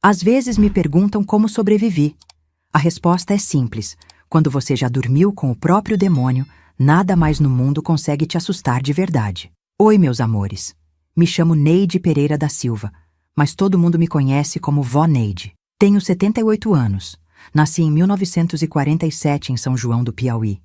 Às vezes me perguntam como sobrevivi. A resposta é simples. Quando você já dormiu com o próprio demônio, nada mais no mundo consegue te assustar de verdade. Oi, meus amores. Me chamo Neide Pereira da Silva, mas todo mundo me conhece como Vó Neide. Tenho 78 anos. Nasci em 1947 em São João do Piauí,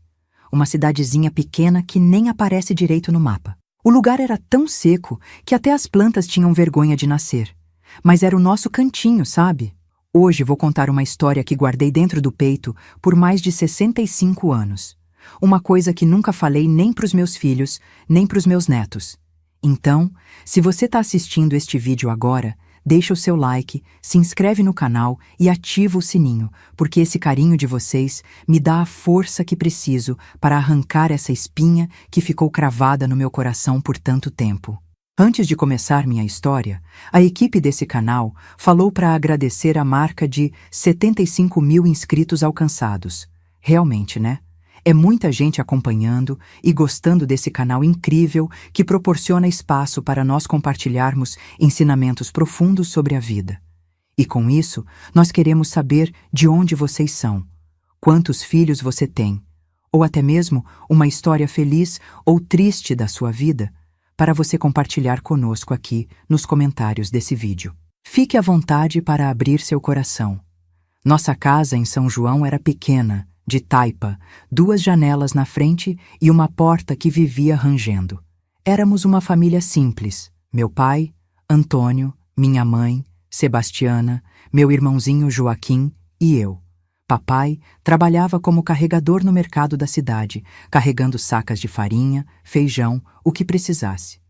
uma cidadezinha pequena que nem aparece direito no mapa. O lugar era tão seco que até as plantas tinham vergonha de nascer. Mas era o nosso cantinho, sabe? Hoje vou contar uma história que guardei dentro do peito por mais de 65 anos. Uma coisa que nunca falei nem para os meus filhos, nem para os meus netos. Então, se você está assistindo este vídeo agora, deixa o seu like, se inscreve no canal e ativa o sininho, porque esse carinho de vocês me dá a força que preciso para arrancar essa espinha que ficou cravada no meu coração por tanto tempo. Antes de começar minha história, a equipe desse canal falou para agradecer a marca de 75 mil inscritos alcançados. Realmente, né? É muita gente acompanhando e gostando desse canal incrível que proporciona espaço para nós compartilharmos ensinamentos profundos sobre a vida. E com isso, nós queremos saber de onde vocês são, quantos filhos você tem, ou até mesmo uma história feliz ou triste da sua vida, para você compartilhar conosco aqui nos comentários desse vídeo. Fique à vontade para abrir seu coração. Nossa casa em São João era pequena, de taipa, 2 janelas na frente e uma porta que vivia rangendo. Éramos uma família simples. Meu pai, Antônio, minha mãe, Sebastiana, meu irmãozinho Joaquim e eu. Papai trabalhava como carregador no mercado da cidade, carregando sacas de farinha, feijão, o que precisasse.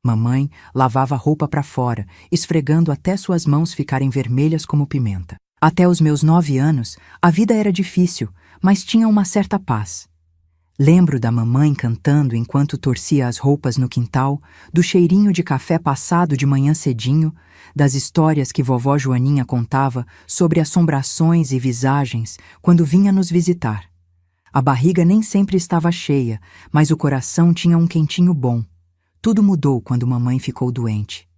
Mamãe lavava roupa para fora, esfregando até suas mãos ficarem vermelhas como pimenta. Até os meus 9 anos, a vida era difícil, mas tinha uma certa paz. Lembro da mamãe cantando enquanto torcia as roupas no quintal, do cheirinho de café passado de manhã cedinho, das histórias que vovó Joaninha contava sobre assombrações e visagens quando vinha nos visitar. A barriga nem sempre estava cheia, mas o coração tinha um quentinho bom. Tudo mudou quando mamãe ficou doente.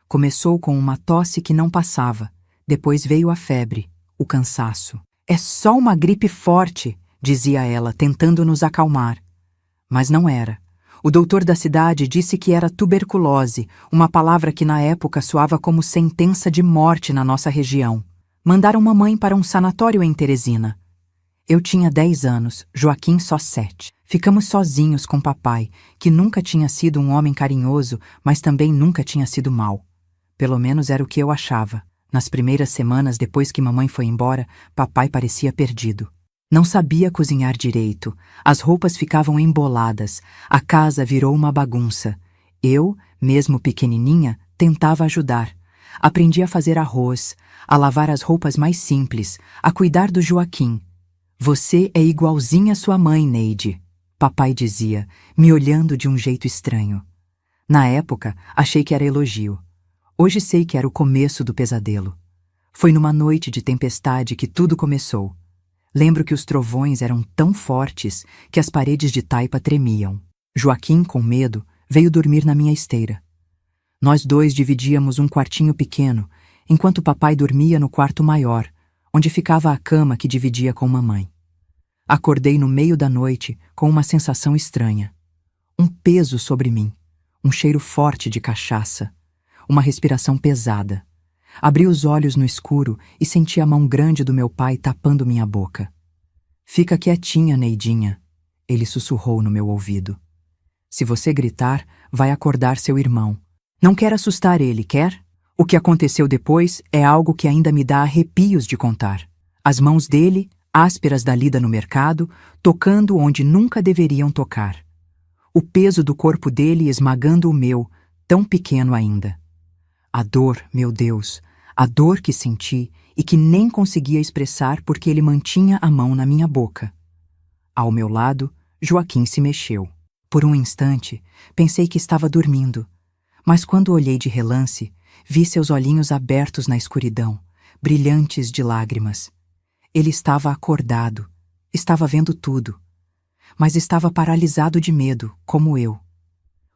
Começou com uma tosse que não passava, depois veio a febre, o cansaço. É só uma gripe forte, dizia ela, tentando nos acalmar. Mas não era. O doutor da cidade disse que era tuberculose, uma palavra que na época soava como sentença de morte na nossa região. Mandaram mamãe para um sanatório em Teresina. Eu tinha 10 anos, Joaquim só 7. Ficamos sozinhos com papai, que nunca tinha sido um homem carinhoso, mas também nunca tinha sido mau. Pelo menos era o que eu achava. Nas primeiras semanas depois que mamãe foi embora, papai parecia perdido. Não sabia cozinhar direito, as roupas ficavam emboladas, a casa virou uma bagunça. Eu, mesmo pequenininha, tentava ajudar. Aprendi a fazer arroz, a lavar as roupas mais simples, a cuidar do Joaquim. Você é igualzinha à sua mãe, Neide, papai dizia, me olhando de um jeito estranho. Na época, achei que era elogio. Hoje sei que era o começo do pesadelo. Foi numa noite de tempestade que tudo começou. Lembro que os trovões eram tão fortes que as paredes de taipa tremiam. Joaquim, com medo, veio dormir na minha esteira. Nós 2 dividíamos um quartinho pequeno, enquanto papai dormia no quarto maior, onde ficava a cama que dividia com mamãe. Acordei no meio da noite com uma sensação estranha. Um peso sobre mim, um cheiro forte de cachaça, uma respiração pesada. Abri os olhos no escuro e senti a mão grande do meu pai tapando minha boca. Fica quietinha, Neidinha, ele sussurrou no meu ouvido. Se você gritar, vai acordar seu irmão. Não quer assustar ele, quer? O que aconteceu depois é algo que ainda me dá arrepios de contar. As mãos dele, ásperas da lida no mercado, tocando onde nunca deveriam tocar. O peso do corpo dele esmagando o meu, tão pequeno ainda. A dor, meu Deus, a dor que senti e que nem conseguia expressar porque ele mantinha a mão na minha boca. Ao meu lado, Joaquim se mexeu. Por um instante, pensei que estava dormindo, mas quando olhei de relance, vi seus olhinhos abertos na escuridão, brilhantes de lágrimas. Ele estava acordado, estava vendo tudo, mas estava paralisado de medo, como eu.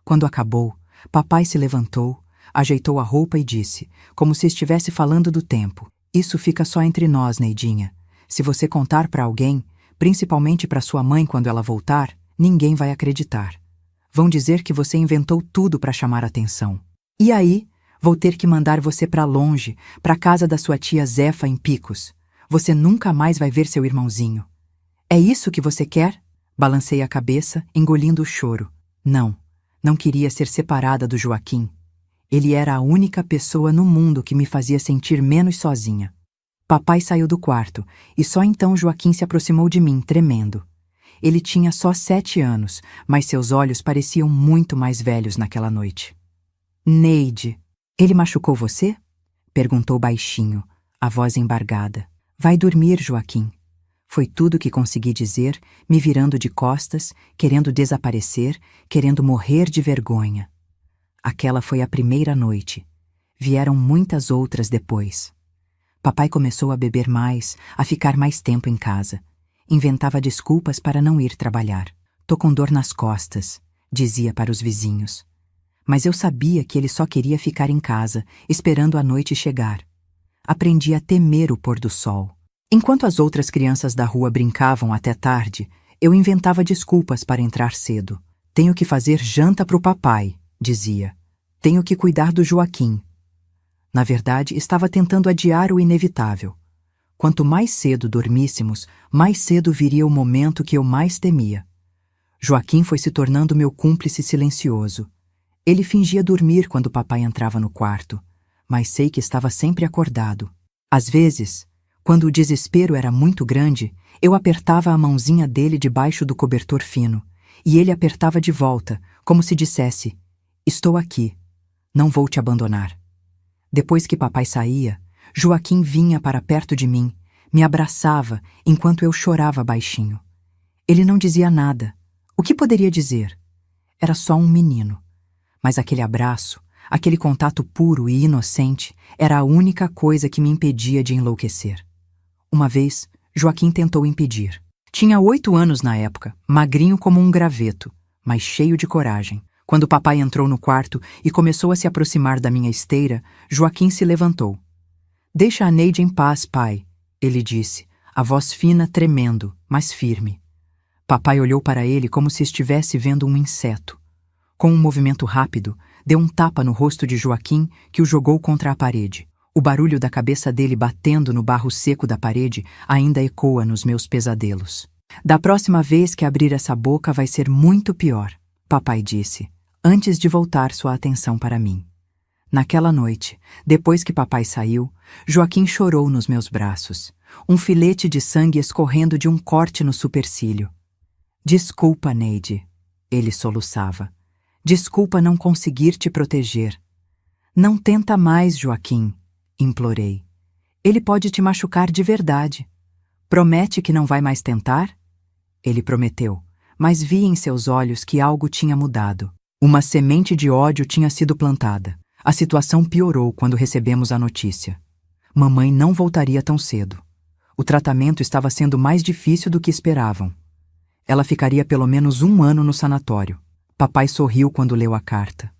Quando acabou, papai se levantou, ajeitou a roupa e disse, como se estivesse falando do tempo: Isso fica só entre nós, Neidinha. Se você contar para alguém, principalmente para sua mãe quando ela voltar, ninguém vai acreditar. Vão dizer que você inventou tudo para chamar atenção. E aí, vou ter que mandar você para longe, para a casa da sua tia Zefa em Picos. Você nunca mais vai ver seu irmãozinho. É isso que você quer? Balancei a cabeça, engolindo o choro. Não, não queria ser separada do Joaquim. Ele era a única pessoa no mundo que me fazia sentir menos sozinha. Papai saiu do quarto, e só então Joaquim se aproximou de mim, tremendo. Ele tinha só 7 anos, mas seus olhos pareciam muito mais velhos naquela noite. Neide, ele machucou você? Perguntou baixinho, a voz embargada. Vai dormir, Joaquim. Foi tudo que consegui dizer, me virando de costas, querendo desaparecer, querendo morrer de vergonha. Aquela foi a primeira noite. Vieram muitas outras depois. Papai começou a beber mais, a ficar mais tempo em casa. Inventava desculpas para não ir trabalhar. Tô com dor nas costas, dizia para os vizinhos. Mas eu sabia que ele só queria ficar em casa, esperando a noite chegar. Aprendi a temer o pôr do sol. Enquanto as outras crianças da rua brincavam até tarde, eu inventava desculpas para entrar cedo. Tenho que fazer janta para o papai, dizia. Tenho que cuidar do Joaquim. Na verdade, estava tentando adiar o inevitável. Quanto mais cedo dormíssemos, mais cedo viria o momento que eu mais temia. Joaquim foi se tornando meu cúmplice silencioso. Ele fingia dormir quando papai entrava no quarto, mas sei que estava sempre acordado. Às vezes, quando o desespero era muito grande, eu apertava a mãozinha dele debaixo do cobertor fino, e ele apertava de volta, como se dissesse: estou aqui, não vou te abandonar. Depois que papai saía, Joaquim vinha para perto de mim, me abraçava enquanto eu chorava baixinho. Ele não dizia nada. O que poderia dizer? Era só um menino. Mas aquele abraço, aquele contato puro e inocente, era a única coisa que me impedia de enlouquecer. Uma vez, Joaquim tentou impedir. Tinha 8 anos na época, magrinho como um graveto, mas cheio de coragem. Quando papai entrou no quarto e começou a se aproximar da minha esteira, Joaquim se levantou. Deixa a Neide em paz, pai, ele disse, a voz fina tremendo, mas firme. Papai olhou para ele como se estivesse vendo um inseto. Com um movimento rápido, deu um tapa no rosto de Joaquim que o jogou contra a parede. O barulho da cabeça dele batendo no barro seco da parede ainda ecoa nos meus pesadelos. Da próxima vez que abrir essa boca vai ser muito pior, papai disse, antes de voltar sua atenção para mim. Naquela noite, depois que papai saiu, Joaquim chorou nos meus braços, um filete de sangue escorrendo de um corte no supercílio. Desculpa, Neide, ele soluçava. Desculpa não conseguir te proteger. Não tenta mais, Joaquim, implorei. Ele pode te machucar de verdade. Promete que não vai mais tentar? Ele prometeu, mas vi em seus olhos que algo tinha mudado. Uma semente de ódio tinha sido plantada. A situação piorou quando recebemos a notícia. Mamãe não voltaria tão cedo. O tratamento estava sendo mais difícil do que esperavam. Ela ficaria pelo menos 1 ano no sanatório. Papai sorriu quando leu a carta.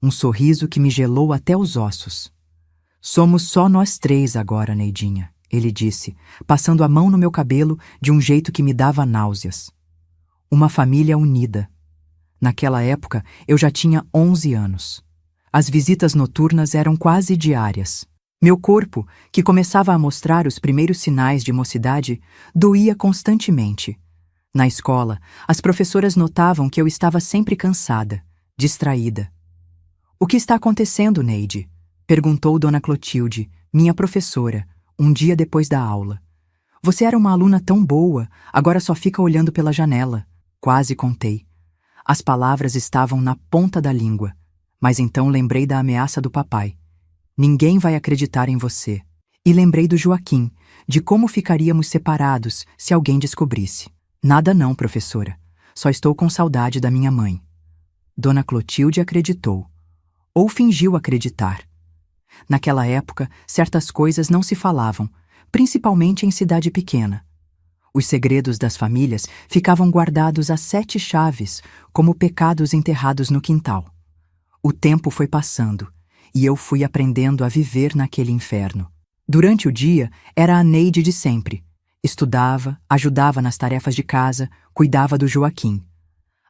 Um sorriso que me gelou até os ossos. Somos só nós 3 agora, Neidinha, ele disse, passando a mão no meu cabelo de um jeito que me dava náuseas. Uma família unida. Naquela época, eu já tinha 11 anos. As visitas noturnas eram quase diárias. Meu corpo, que começava a mostrar os primeiros sinais de mocidade, doía constantemente. Na escola, as professoras notavam que eu estava sempre cansada, distraída. O que está acontecendo, Neide? Perguntou Dona Clotilde, minha professora, um dia depois da aula. Você era uma aluna tão boa, agora só fica olhando pela janela. Quase contei. As palavras estavam na ponta da língua, mas então lembrei da ameaça do papai. Ninguém vai acreditar em você. E lembrei do Joaquim, de como ficaríamos separados se alguém descobrisse. Nada não, professora. Só estou com saudade da minha mãe. Dona Clotilde acreditou. Ou fingiu acreditar. Naquela época, certas coisas não se falavam, principalmente em cidade pequena. Os segredos das famílias ficavam guardados a 7 chaves, como pecados enterrados no quintal. O tempo foi passando, e eu fui aprendendo a viver naquele inferno. Durante o dia, era a Neide de sempre. Estudava, ajudava nas tarefas de casa, cuidava do Joaquim.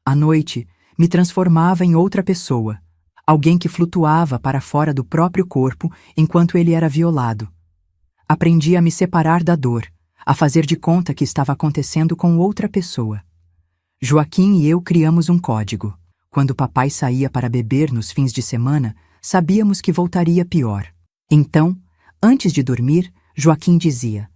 À noite, me transformava em outra pessoa, alguém que flutuava para fora do próprio corpo enquanto ele era violado. Aprendi a me separar da dor, a fazer de conta que estava acontecendo com outra pessoa. Joaquim e eu criamos um código. Quando papai saía para beber nos fins de semana, sabíamos que voltaria pior. Então, antes de dormir, Joaquim dizia: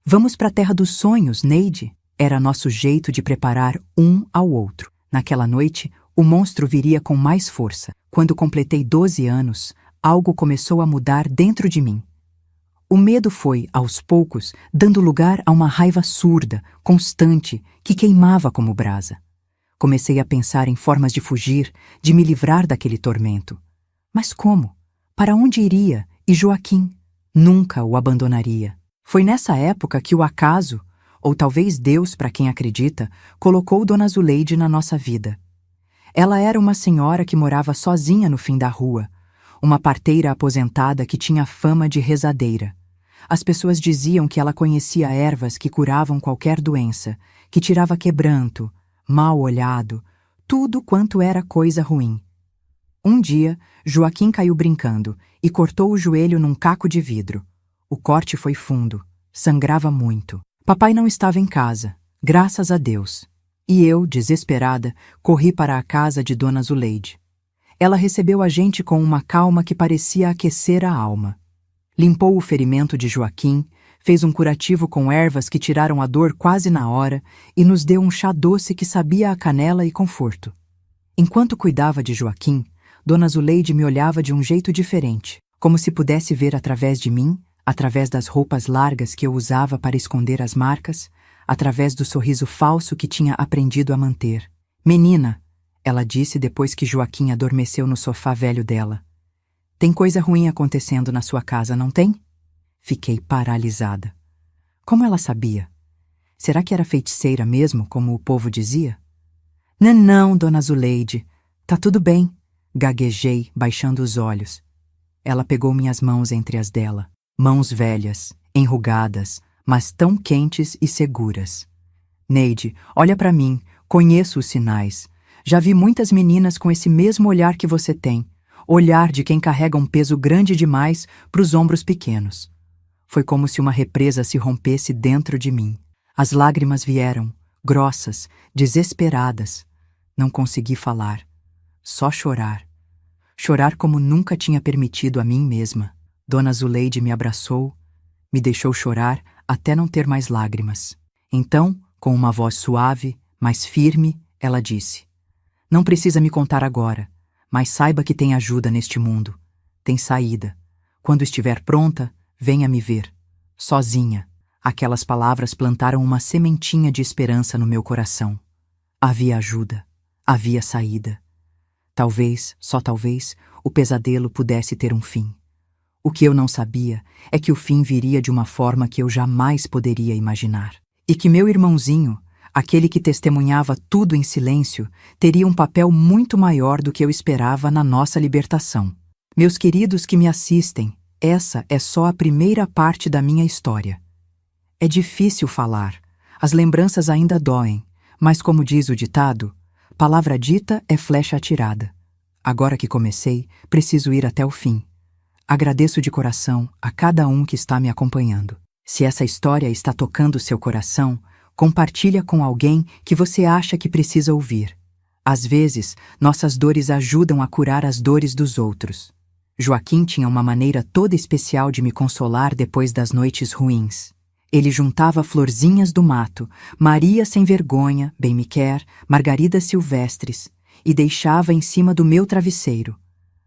"Vamos para a terra dos sonhos, Neide." Era nosso jeito de preparar um ao outro. Naquela noite, o monstro viria com mais força. Quando completei 12 anos, algo começou a mudar dentro de mim. O medo foi, aos poucos, dando lugar a uma raiva surda, constante, que queimava como brasa. Comecei a pensar em formas de fugir, de me livrar daquele tormento. Mas como? Para onde iria? E Joaquim? Nunca o abandonaria. Foi nessa época que o acaso, ou talvez Deus, para quem acredita, colocou Dona Zuleide na nossa vida. Ela era uma senhora que morava sozinha no fim da rua, uma parteira aposentada que tinha fama de rezadeira. As pessoas diziam que ela conhecia ervas que curavam qualquer doença, que tirava quebranto, mal olhado, tudo quanto era coisa ruim. Um dia, Joaquim caiu brincando e cortou o joelho num caco de vidro. O corte foi fundo, sangrava muito. Papai não estava em casa, graças a Deus. E eu, desesperada, corri para a casa de Dona Zuleide. Ela recebeu a gente com uma calma que parecia aquecer a alma. Limpou o ferimento de Joaquim, fez um curativo com ervas que tiraram a dor quase na hora e nos deu um chá doce que sabia a canela e conforto. Enquanto cuidava de Joaquim, Dona Zuleide me olhava de um jeito diferente, como se pudesse ver através de mim, através das roupas largas que eu usava para esconder as marcas, através do sorriso falso que tinha aprendido a manter. "Menina", ela disse depois que Joaquim adormeceu no sofá velho dela, "tem coisa ruim acontecendo na sua casa, não tem?" Fiquei paralisada. Como ela sabia? Será que era feiticeira mesmo, como o povo dizia? Não, Dona Zuleide. Tá tudo bem", gaguejei, baixando os olhos. Ela pegou minhas mãos entre as dela. Mãos velhas, enrugadas, mas tão quentes e seguras. "Neide, olha para mim, conheço os sinais. Já vi muitas meninas com esse mesmo olhar que você tem. Olhar de quem carrega um peso grande demais para os ombros pequenos." Foi como se uma represa se rompesse dentro de mim. As lágrimas vieram, grossas, desesperadas. Não consegui falar. Só chorar. Chorar como nunca tinha permitido a mim mesma. Dona Zuleide me abraçou, me deixou chorar até não ter mais lágrimas. Então, com uma voz suave, mas firme, ela disse: "Não precisa me contar agora, mas saiba que tem ajuda neste mundo. Tem saída. Quando estiver pronta, venha me ver. Sozinha." Aquelas palavras plantaram uma sementinha de esperança no meu coração. Havia ajuda. Havia saída. Talvez, só talvez, o pesadelo pudesse ter um fim. O que eu não sabia é que o fim viria de uma forma que eu jamais poderia imaginar. E que meu irmãozinho, aquele que testemunhava tudo em silêncio, teria um papel muito maior do que eu esperava na nossa libertação. Meus queridos que me assistem, essa é só a primeira parte da minha história. É difícil falar, as lembranças ainda doem, mas como diz o ditado, palavra dita é flecha atirada. Agora que comecei, preciso ir até o fim. Agradeço de coração a cada um que está me acompanhando. Se essa história está tocando seu coração, compartilha com alguém que você acha que precisa ouvir. Às vezes, nossas dores ajudam a curar as dores dos outros. Joaquim tinha uma maneira toda especial de me consolar depois das noites ruins. Ele juntava florzinhas do mato, Maria sem vergonha, bem me quer, margaridas silvestres, e deixava em cima do meu travesseiro.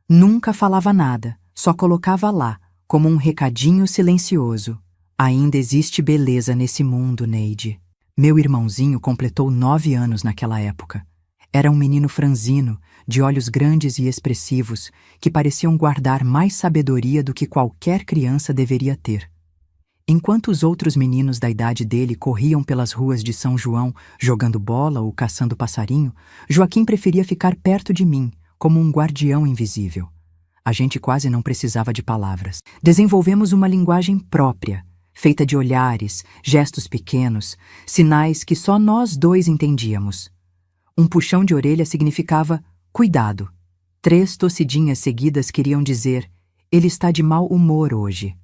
Nunca falava nada, só colocava lá, como um recadinho silencioso. Ainda existe beleza nesse mundo, Neide. Meu irmãozinho completou 9 anos naquela época. Era um menino franzino, de olhos grandes e expressivos, que pareciam guardar mais sabedoria do que qualquer criança deveria ter. Enquanto os outros meninos da idade dele corriam pelas ruas de São João, jogando bola ou caçando passarinho, Joaquim preferia ficar perto de mim, como um guardião invisível. A gente quase não precisava de palavras. Desenvolvemos uma linguagem própria, feita de olhares, gestos pequenos, sinais que só nós dois entendíamos. Um puxão de orelha significava cuidado. 3 tossidinhas seguidas queriam dizer ele está de mau humor hoje.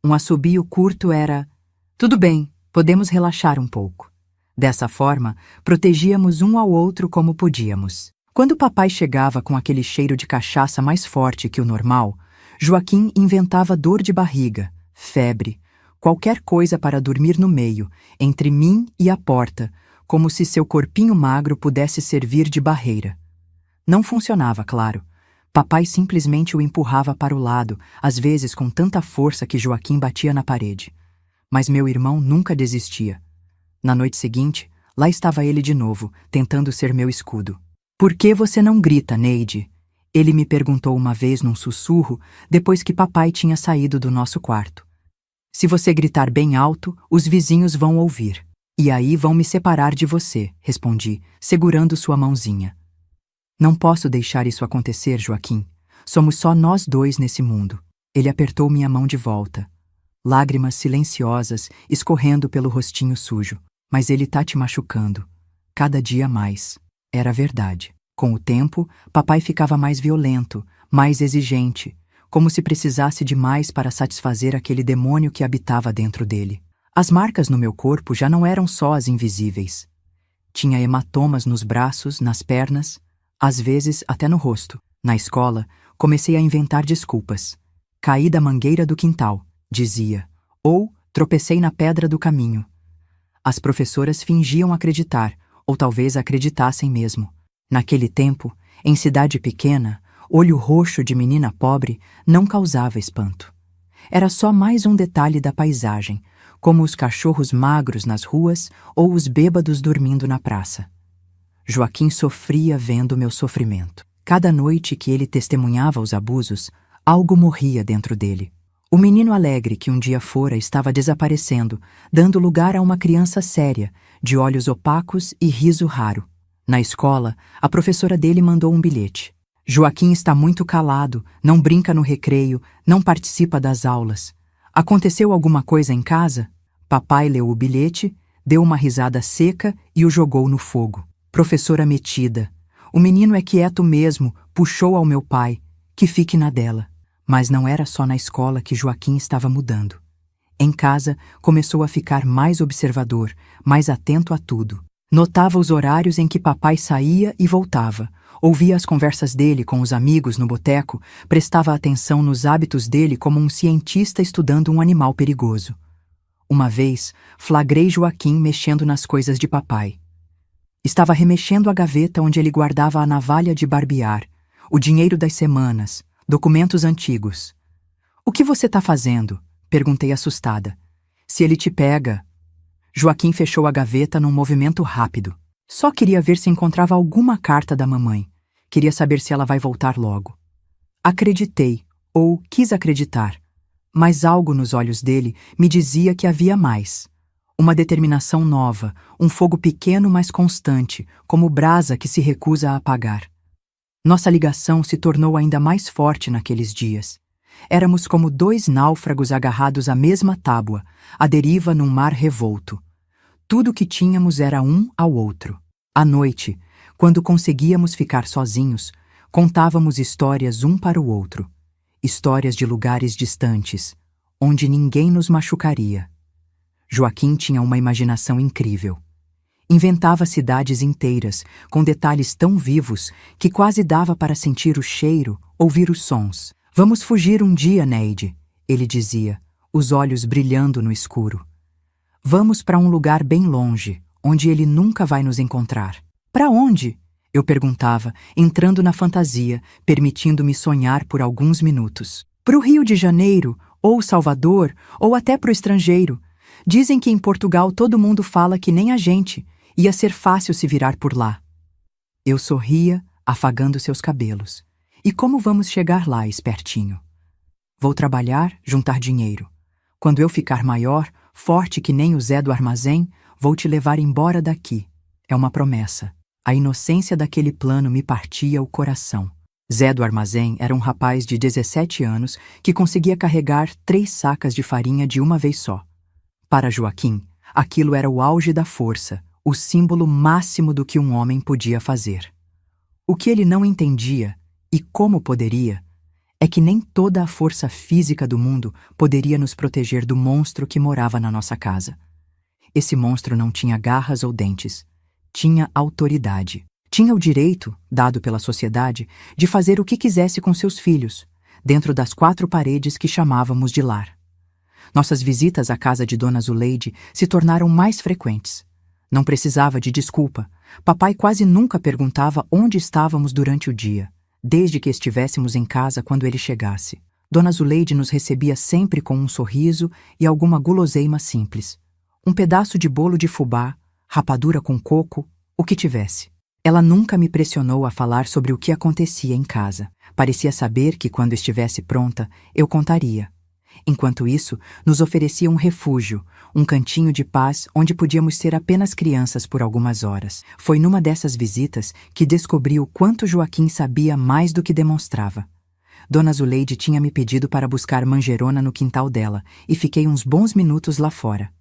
Um assobio curto era tudo bem, podemos relaxar um pouco. Dessa forma, protegíamos um ao outro como podíamos. Quando papai chegava com aquele cheiro de cachaça mais forte que o normal, Joaquim inventava dor de barriga, febre, qualquer coisa para dormir no meio, entre mim e a porta, como se seu corpinho magro pudesse servir de barreira. Não funcionava, claro. Papai simplesmente o empurrava para o lado, às vezes com tanta força que Joaquim batia na parede. Mas meu irmão nunca desistia. Na noite seguinte, lá estava ele de novo, tentando ser meu escudo. Por que você não grita, Neide? Ele me perguntou uma vez num sussurro, depois que papai tinha saído do nosso quarto. Se você gritar bem alto, os vizinhos vão ouvir. E aí vão me separar de você, respondi, segurando sua mãozinha. Não posso deixar isso acontecer, Joaquim. Somos só nós dois nesse mundo. Ele apertou minha mão de volta. Lágrimas silenciosas escorrendo pelo rostinho sujo. Mas ele tá te machucando. Cada dia mais. Era verdade. Com o tempo, papai ficava mais violento, mais exigente, como se precisasse de mais para satisfazer aquele demônio que habitava dentro dele. As marcas no meu corpo já não eram só as invisíveis. Tinha hematomas nos braços, nas pernas, às vezes até no rosto. Na escola, comecei a inventar desculpas. Caí da mangueira do quintal, dizia, ou tropecei na pedra do caminho. As professoras fingiam acreditar, ou talvez acreditassem mesmo. Naquele tempo, em cidade pequena, olho roxo de menina pobre não causava espanto. Era só mais um detalhe da paisagem, como os cachorros magros nas ruas ou os bêbados dormindo na praça. Joaquim sofria vendo meu sofrimento. Cada noite que ele testemunhava os abusos, algo morria dentro dele. O menino alegre que um dia fora estava desaparecendo, dando lugar a uma criança séria, de olhos opacos e riso raro. Na escola, a professora dele mandou um bilhete. Joaquim está muito calado, não brinca no recreio, não participa das aulas. Aconteceu alguma coisa em casa? Papai leu o bilhete, deu uma risada seca e o jogou no fogo. Professora metida. O menino é quieto mesmo, puxou ao meu pai. Que fique na dela. Mas não era só na escola que Joaquim estava mudando. Em casa, começou a ficar mais observador, mais atento a tudo. Notava os horários em que papai saía e voltava. Ouvia as conversas dele com os amigos no boteco, prestava atenção nos hábitos dele como um cientista estudando um animal perigoso. Uma vez, flagrei Joaquim mexendo nas coisas de papai. Estava remexendo a gaveta onde ele guardava a navalha de barbear, o dinheiro das semanas, documentos antigos. "O que você está fazendo?" perguntei assustada. "Se ele te pega..." Joaquim fechou a gaveta num movimento rápido. Só queria ver se encontrava alguma carta da mamãe. Queria saber se ela vai voltar logo. Acreditei, ou quis acreditar, mas algo nos olhos dele me dizia que havia mais. Uma determinação nova, um fogo pequeno mas constante, como brasa que se recusa a apagar. Nossa ligação se tornou ainda mais forte naqueles dias. Éramos como 2 náufragos agarrados à mesma tábua, à deriva num mar revolto. Tudo o que tínhamos era um ao outro. À noite, quando conseguíamos ficar sozinhos, contávamos histórias um para o outro. Histórias de lugares distantes, onde ninguém nos machucaria. Joaquim tinha uma imaginação incrível. Inventava cidades inteiras, com detalhes tão vivos que quase dava para sentir o cheiro, ouvir os sons. "Vamos fugir um dia, Neide", ele dizia, os olhos brilhando no escuro. "Vamos para um lugar bem longe, onde ele nunca vai nos encontrar." "Para onde?" eu perguntava, entrando na fantasia, permitindo-me sonhar por alguns minutos. "Para o Rio de Janeiro, ou Salvador, ou até para o estrangeiro. Dizem que em Portugal todo mundo fala que nem a gente. Ia ser fácil se virar por lá." Eu sorria, afagando seus cabelos. "E como vamos chegar lá, espertinho?" "Vou trabalhar, juntar dinheiro. Quando eu ficar maior, forte que nem o Zé do armazém, vou te levar embora daqui. É uma promessa." A inocência daquele plano me partia o coração. Zé do armazém era um rapaz de 17 anos que conseguia carregar 3 sacas de farinha de uma vez só. Para Joaquim, aquilo era o auge da força, o símbolo máximo do que um homem podia fazer. O que ele não entendia, e como poderia, é que nem toda a força física do mundo poderia nos proteger do monstro que morava na nossa casa. Esse monstro não tinha garras ou dentes. Tinha autoridade. Tinha o direito, dado pela sociedade, de fazer o que quisesse com seus filhos, dentro das 4 paredes que chamávamos de lar. Nossas visitas à casa de Dona Zuleide se tornaram mais frequentes. Não precisava de desculpa. Papai quase nunca perguntava onde estávamos durante o dia, desde que estivéssemos em casa quando ele chegasse. Dona Zuleide nos recebia sempre com um sorriso e alguma guloseima simples. Um pedaço de bolo de fubá, rapadura com coco, o que tivesse. Ela nunca me pressionou a falar sobre o que acontecia em casa. Parecia saber que, quando estivesse pronta, eu contaria. Enquanto isso, nos oferecia um refúgio, um cantinho de paz onde podíamos ser apenas crianças por algumas horas. Foi numa dessas visitas que descobri o quanto Joaquim sabia mais do que demonstrava. Dona Zuleide tinha me pedido para buscar manjerona no quintal dela e fiquei uns bons minutos lá fora.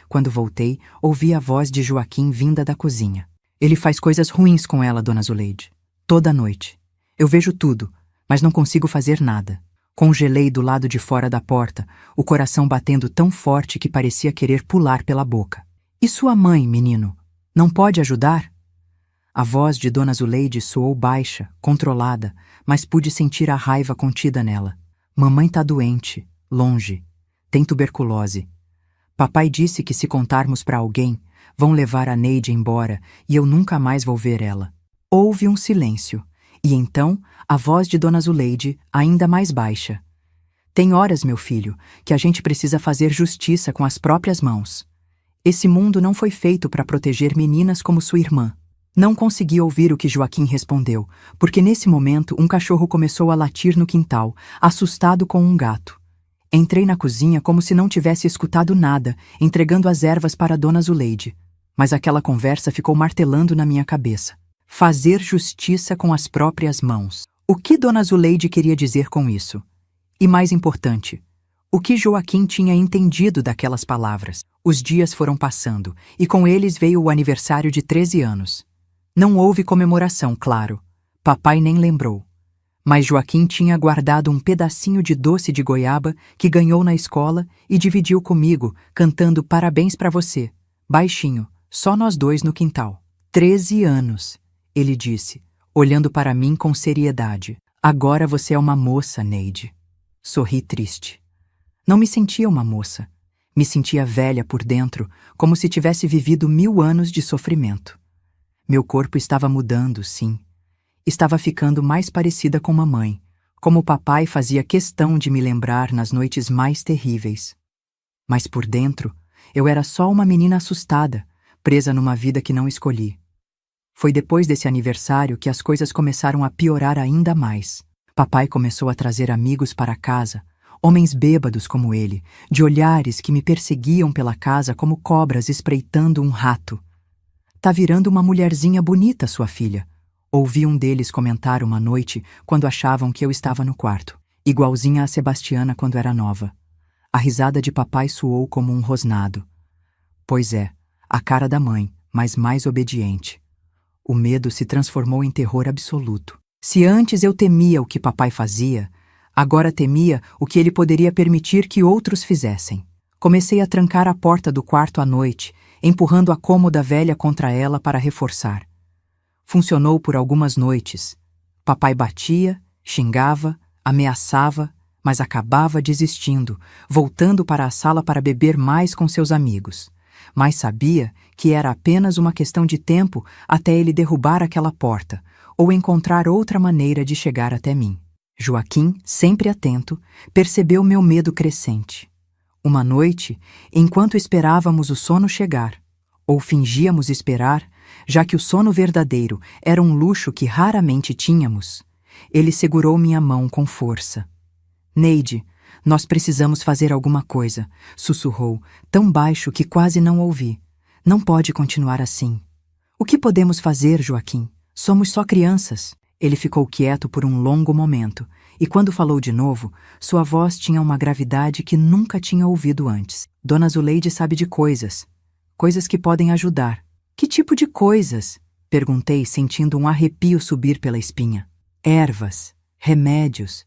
Quando voltei, ouvi a voz de Joaquim vinda da cozinha. Ele faz coisas ruins com ela, Dona Zuleide. Toda noite. Eu vejo tudo, mas não consigo fazer nada. Congelei do lado de fora da porta, o coração batendo tão forte que parecia querer pular pela boca. E sua mãe, menino? Não pode ajudar? A voz de Dona Zuleide soou baixa, controlada, mas pude sentir a raiva contida nela. Mamãe tá doente, longe. Tem tuberculose. Papai disse que se contarmos para alguém, vão levar a Neide embora e eu nunca mais vou ver ela. Houve um silêncio, e então a voz de Dona Zuleide, ainda mais baixa. Tem horas, meu filho, que a gente precisa fazer justiça com as próprias mãos. Esse mundo não foi feito para proteger meninas como sua irmã. Não consegui ouvir o que Joaquim respondeu, porque nesse momento um cachorro começou a latir no quintal, assustado com um gato. Entrei na cozinha como se não tivesse escutado nada, entregando as ervas para Dona Zuleide. Mas aquela conversa ficou martelando na minha cabeça. Fazer justiça com as próprias mãos. O que Dona Zuleide queria dizer com isso? E mais importante, o que Joaquim tinha entendido daquelas palavras? Os dias foram passando, e com eles veio o aniversário de 13 anos. Não houve comemoração, claro. Papai nem lembrou. Mas Joaquim tinha guardado um pedacinho de doce de goiaba que ganhou na escola e dividiu comigo, cantando parabéns para você, baixinho, só nós dois no quintal. 13 anos, ele disse, olhando para mim com seriedade. Agora você é uma moça, Neide. Sorri triste. Não me sentia uma moça. Me sentia velha por dentro, como se tivesse vivido 1000 anos de sofrimento. Meu corpo estava mudando, sim. Estava ficando mais parecida com mamãe, como o papai fazia questão de me lembrar nas noites mais terríveis. Mas por dentro, eu era só uma menina assustada, presa numa vida que não escolhi. Foi depois desse aniversário que as coisas começaram a piorar ainda mais. Papai começou a trazer amigos para casa, homens bêbados como ele, de olhares que me perseguiam pela casa como cobras espreitando um rato. Tá virando uma mulherzinha bonita, sua filha. Ouvi um deles comentar uma noite quando achavam que eu estava no quarto, igualzinha a Sebastiana quando era nova. A risada de papai soou como um rosnado. Pois é, a cara da mãe, mas mais obediente. O medo se transformou em terror absoluto. Se antes eu temia o que papai fazia, agora temia o que ele poderia permitir que outros fizessem. Comecei a trancar a porta do quarto à noite, empurrando a cômoda velha contra ela para reforçar. Funcionou por algumas noites. Papai batia, xingava, ameaçava, mas acabava desistindo, voltando para a sala para beber mais com seus amigos. Mas sabia que era apenas uma questão de tempo até ele derrubar aquela porta, ou encontrar outra maneira de chegar até mim. Joaquim, sempre atento, percebeu meu medo crescente. Uma noite, enquanto esperávamos o sono chegar, ou fingíamos esperar, já que o sono verdadeiro era um luxo que raramente tínhamos, ele segurou minha mão com força. Neide, nós precisamos fazer alguma coisa, sussurrou, tão baixo que quase não ouvi. Não pode continuar assim. O que podemos fazer, Joaquim? Somos só crianças. Ele ficou quieto por um longo momento, e quando falou de novo, sua voz tinha uma gravidade que nunca tinha ouvido antes. Dona Zuleide sabe de coisas. Coisas que podem ajudar. Que tipo de coisas? Perguntei, sentindo um arrepio subir pela espinha. Ervas, remédios,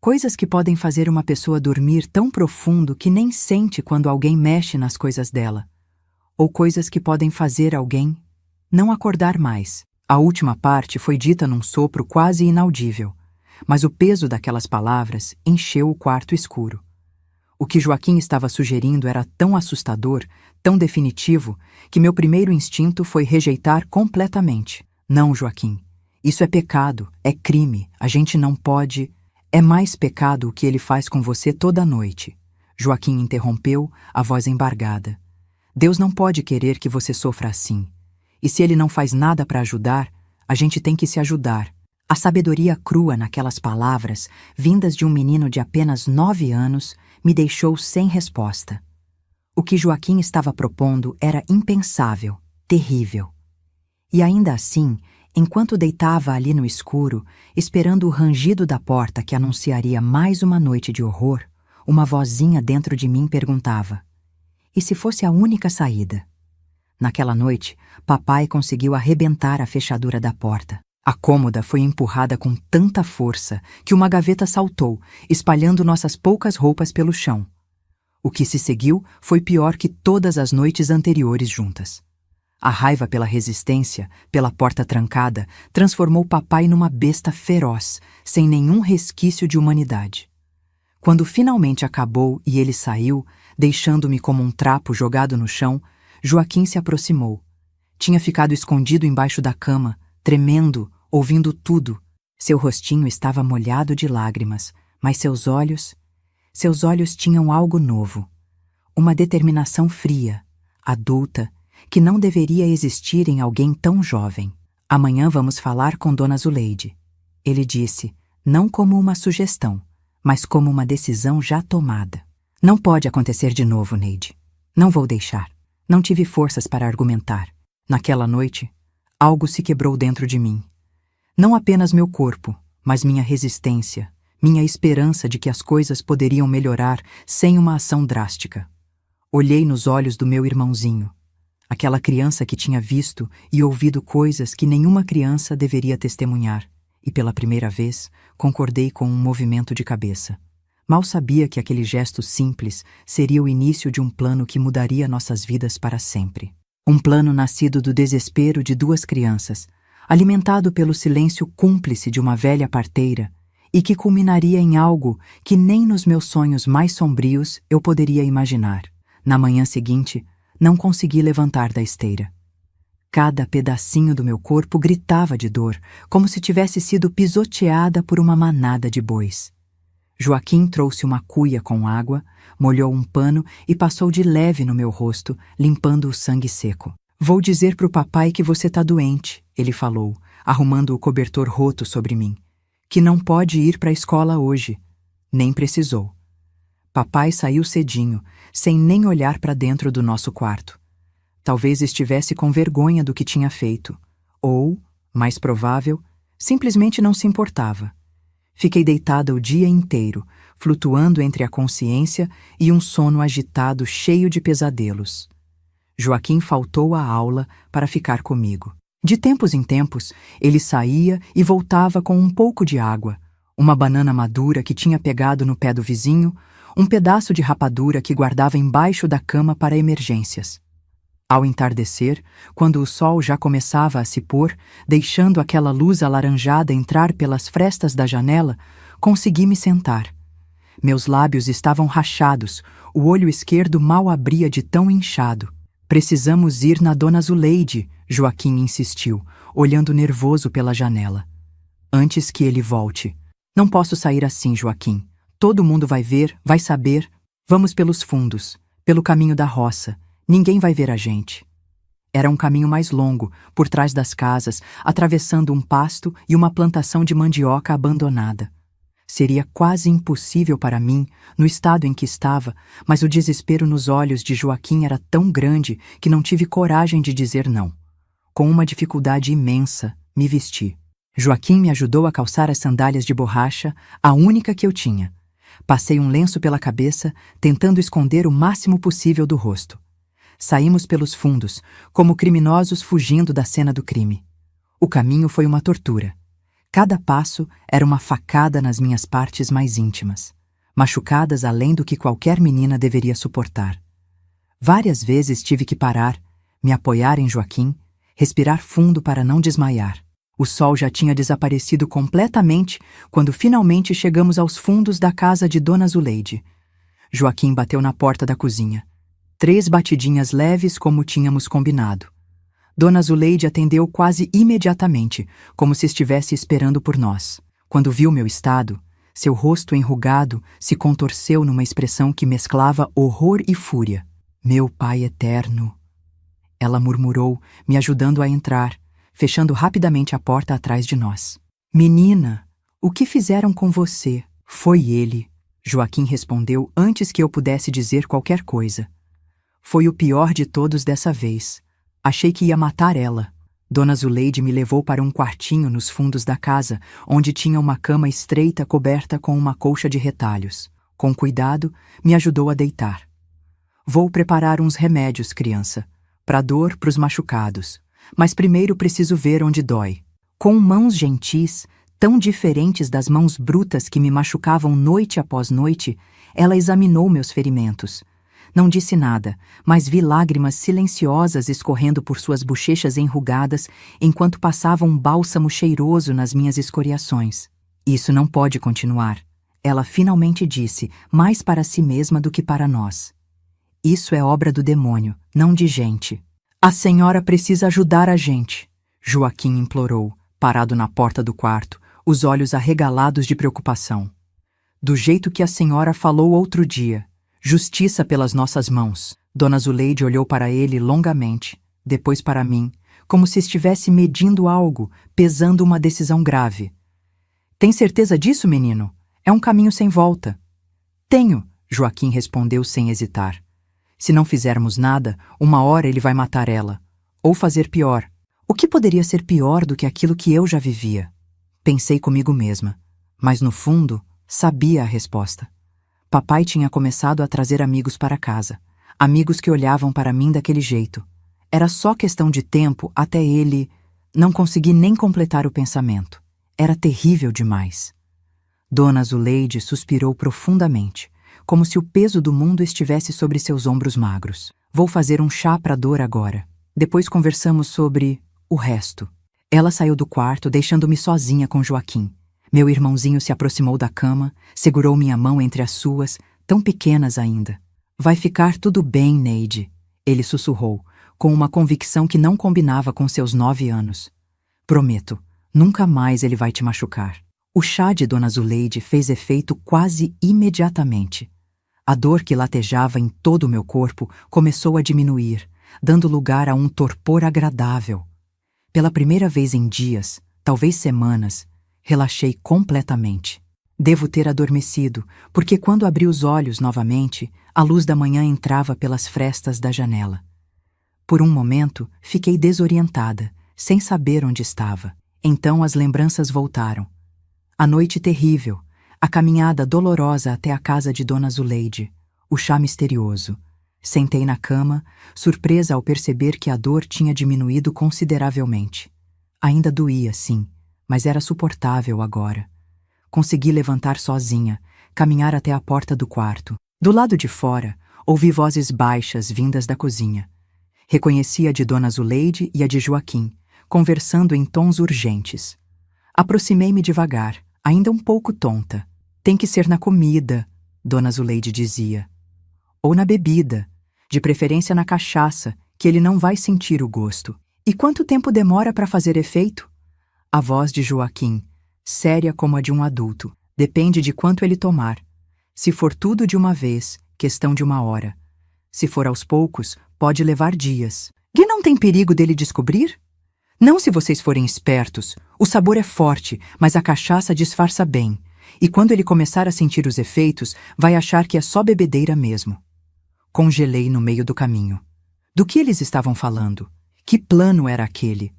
coisas que podem fazer uma pessoa dormir tão profundo que nem sente quando alguém mexe nas coisas dela. Ou coisas que podem fazer alguém não acordar mais. A última parte foi dita num sopro quase inaudível, mas o peso daquelas palavras encheu o quarto escuro. O que Joaquim estava sugerindo era tão assustador, tão definitivo, que meu primeiro instinto foi rejeitar completamente. Não, Joaquim. Isso é pecado, é crime, a gente não pode... É mais pecado o que ele faz com você toda noite. Joaquim interrompeu, a voz embargada. Deus não pode querer que você sofra assim. E se ele não faz nada para ajudar, a gente tem que se ajudar. A sabedoria crua naquelas palavras, vindas de um menino de apenas 9 anos, me deixou sem resposta. O que Joaquim estava propondo era impensável, terrível. E ainda assim, enquanto deitava ali no escuro, esperando o rangido da porta que anunciaria mais uma noite de horror, uma vozinha dentro de mim perguntava: e se fosse a única saída? Naquela noite, papai conseguiu arrebentar a fechadura da porta. A cômoda foi empurrada com tanta força que uma gaveta saltou, espalhando nossas poucas roupas pelo chão. O que se seguiu foi pior que todas as noites anteriores juntas. A raiva pela resistência, pela porta trancada, transformou papai numa besta feroz, sem nenhum resquício de humanidade. Quando finalmente acabou e ele saiu, deixando-me como um trapo jogado no chão, Joaquim se aproximou. Tinha ficado escondido embaixo da cama, tremendo, ouvindo tudo. Seu rostinho estava molhado de lágrimas, mas seus olhos tinham algo novo. Uma determinação fria, adulta, que não deveria existir em alguém tão jovem. Amanhã vamos falar com Dona Zuleide. Ele disse, não como uma sugestão, mas como uma decisão já tomada. Não pode acontecer de novo, Neide. Não vou deixar. Não tive forças para argumentar. Naquela noite, algo se quebrou dentro de mim. Não apenas meu corpo, mas minha resistência, minha esperança de que as coisas poderiam melhorar sem uma ação drástica. Olhei nos olhos do meu irmãozinho, aquela criança que tinha visto e ouvido coisas que nenhuma criança deveria testemunhar, e pela primeira vez concordei com um movimento de cabeça. Mal sabia que aquele gesto simples seria o início de um plano que mudaria nossas vidas para sempre. Um plano nascido do desespero de 2 crianças, alimentado pelo silêncio cúmplice de uma velha parteira, e que culminaria em algo que nem nos meus sonhos mais sombrios eu poderia imaginar. Na manhã seguinte, não consegui levantar da esteira. Cada pedacinho do meu corpo gritava de dor, como se tivesse sido pisoteada por uma manada de bois. Joaquim trouxe uma cuia com água, molhou um pano e passou de leve no meu rosto, limpando o sangue seco. Vou dizer pro papai que você tá doente, ele falou, arrumando o cobertor roto sobre mim. Que não pode ir para a escola hoje. Nem precisou. Papai saiu cedinho, sem nem olhar para dentro do nosso quarto. Talvez estivesse com vergonha do que tinha feito. Ou, mais provável, simplesmente não se importava. Fiquei deitada o dia inteiro, flutuando entre a consciência e um sono agitado cheio de pesadelos. Joaquim faltou à aula para ficar comigo. De tempos em tempos, ele saía e voltava com um pouco de água, uma banana madura que tinha pegado no pé do vizinho, um pedaço de rapadura que guardava embaixo da cama para emergências. Ao entardecer, quando o sol já começava a se pôr, deixando aquela luz alaranjada entrar pelas frestas da janela, consegui me sentar. Meus lábios estavam rachados, o olho esquerdo mal abria de tão inchado. Precisamos ir na Dona Zuleide, Joaquim insistiu, olhando nervoso pela janela. Antes que ele volte. Não posso sair assim, Joaquim. Todo mundo vai ver, vai saber. Vamos pelos fundos, pelo caminho da roça. Ninguém vai ver a gente. Era um caminho mais longo, por trás das casas, atravessando um pasto e uma plantação de mandioca abandonada. Seria quase impossível para mim, no estado em que estava, mas o desespero nos olhos de Joaquim era tão grande que não tive coragem de dizer não. Com uma dificuldade imensa, me vesti. Joaquim me ajudou a calçar as sandálias de borracha, a única que eu tinha. Passei um lenço pela cabeça, tentando esconder o máximo possível do rosto. Saímos pelos fundos, como criminosos fugindo da cena do crime. O caminho foi uma tortura. Cada passo era uma facada nas minhas partes mais íntimas, machucadas além do que qualquer menina deveria suportar. Várias vezes tive que parar, me apoiar em Joaquim, respirar fundo para não desmaiar. O sol já tinha desaparecido completamente quando finalmente chegamos aos fundos da casa de Dona Zuleide. Joaquim bateu na porta da cozinha. 3 batidinhas leves como tínhamos combinado. Dona Zuleide atendeu quase imediatamente, como se estivesse esperando por nós. Quando viu meu estado, seu rosto enrugado se contorceu numa expressão que mesclava horror e fúria. Meu Pai eterno! Ela murmurou, me ajudando a entrar, fechando rapidamente a porta atrás de nós. Menina, o que fizeram com você? Foi ele, Joaquim respondeu antes que eu pudesse dizer qualquer coisa. Foi o pior de todos dessa vez. Achei que ia matar ela. Dona Zuleide me levou para um quartinho nos fundos da casa, onde tinha uma cama estreita coberta com uma colcha de retalhos. Com cuidado, me ajudou a deitar. Vou preparar uns remédios, criança. Pra dor, pros machucados. Mas primeiro preciso ver onde dói. Com mãos gentis, tão diferentes das mãos brutas que me machucavam noite após noite, ela examinou meus ferimentos. Não disse nada, mas vi lágrimas silenciosas escorrendo por suas bochechas enrugadas enquanto passava um bálsamo cheiroso nas minhas escoriações. Isso não pode continuar, ela finalmente disse, mais para si mesma do que para nós. Isso é obra do demônio, não de gente. A senhora precisa ajudar a gente, Joaquim implorou, parado na porta do quarto, os olhos arregalados de preocupação. Do jeito que a senhora falou outro dia. Justiça pelas nossas mãos. Dona Zuleide olhou para ele longamente, depois para mim, como se estivesse medindo algo, pesando uma decisão grave. Tem certeza disso, menino? É um caminho sem volta. Tenho, Joaquim respondeu sem hesitar. Se não fizermos nada, uma hora ele vai matar ela. Ou fazer pior. O que poderia ser pior do que aquilo que eu já vivia? Pensei comigo mesma, mas no fundo, sabia a resposta. Papai tinha começado a trazer amigos para casa, amigos que olhavam para mim daquele jeito. Era só questão de tempo até ele... Não consegui nem completar o pensamento. Era terrível demais. Dona Zuleide suspirou profundamente, como se o peso do mundo estivesse sobre seus ombros magros. Vou fazer um chá para dor agora. Depois conversamos sobre o resto. Ela saiu do quarto, deixando-me sozinha com Joaquim. Meu irmãozinho se aproximou da cama, segurou minha mão entre as suas, tão pequenas ainda. Vai ficar tudo bem, Neide, ele sussurrou, com uma convicção que não combinava com seus 9 anos. Prometo, nunca mais ele vai te machucar. O chá de Dona Zuleide fez efeito quase imediatamente. A dor que latejava em todo o meu corpo começou a diminuir, dando lugar a um torpor agradável. Pela primeira vez em dias, talvez semanas, relaxei completamente. Devo ter adormecido, porque quando abri os olhos novamente, a luz da manhã entrava pelas frestas da janela. Por um momento, fiquei desorientada, sem saber onde estava. Então as lembranças voltaram. A noite terrível, a caminhada dolorosa até a casa de Dona Zuleide, o chá misterioso. Sentei na cama, surpresa ao perceber que a dor tinha diminuído consideravelmente. Ainda doía, sim, mas era suportável agora. Consegui levantar sozinha, caminhar até a porta do quarto. Do lado de fora, ouvi vozes baixas vindas da cozinha. Reconheci a de Dona Zuleide e a de Joaquim, conversando em tons urgentes. Aproximei-me devagar, ainda um pouco tonta. Tem que ser na comida, Dona Zuleide dizia. Ou na bebida, de preferência na cachaça, que ele não vai sentir o gosto. E quanto tempo demora para fazer efeito? A voz de Joaquim, séria como a de um adulto. Depende de quanto ele tomar. Se for tudo de uma vez, questão de 1 hora. Se for aos poucos, pode levar dias. E não tem perigo dele descobrir? Não se vocês forem espertos. O sabor é forte, mas a cachaça disfarça bem. E quando ele começar a sentir os efeitos, vai achar que é só bebedeira mesmo. Congelei no meio do caminho. Do que eles estavam falando? Que plano era aquele?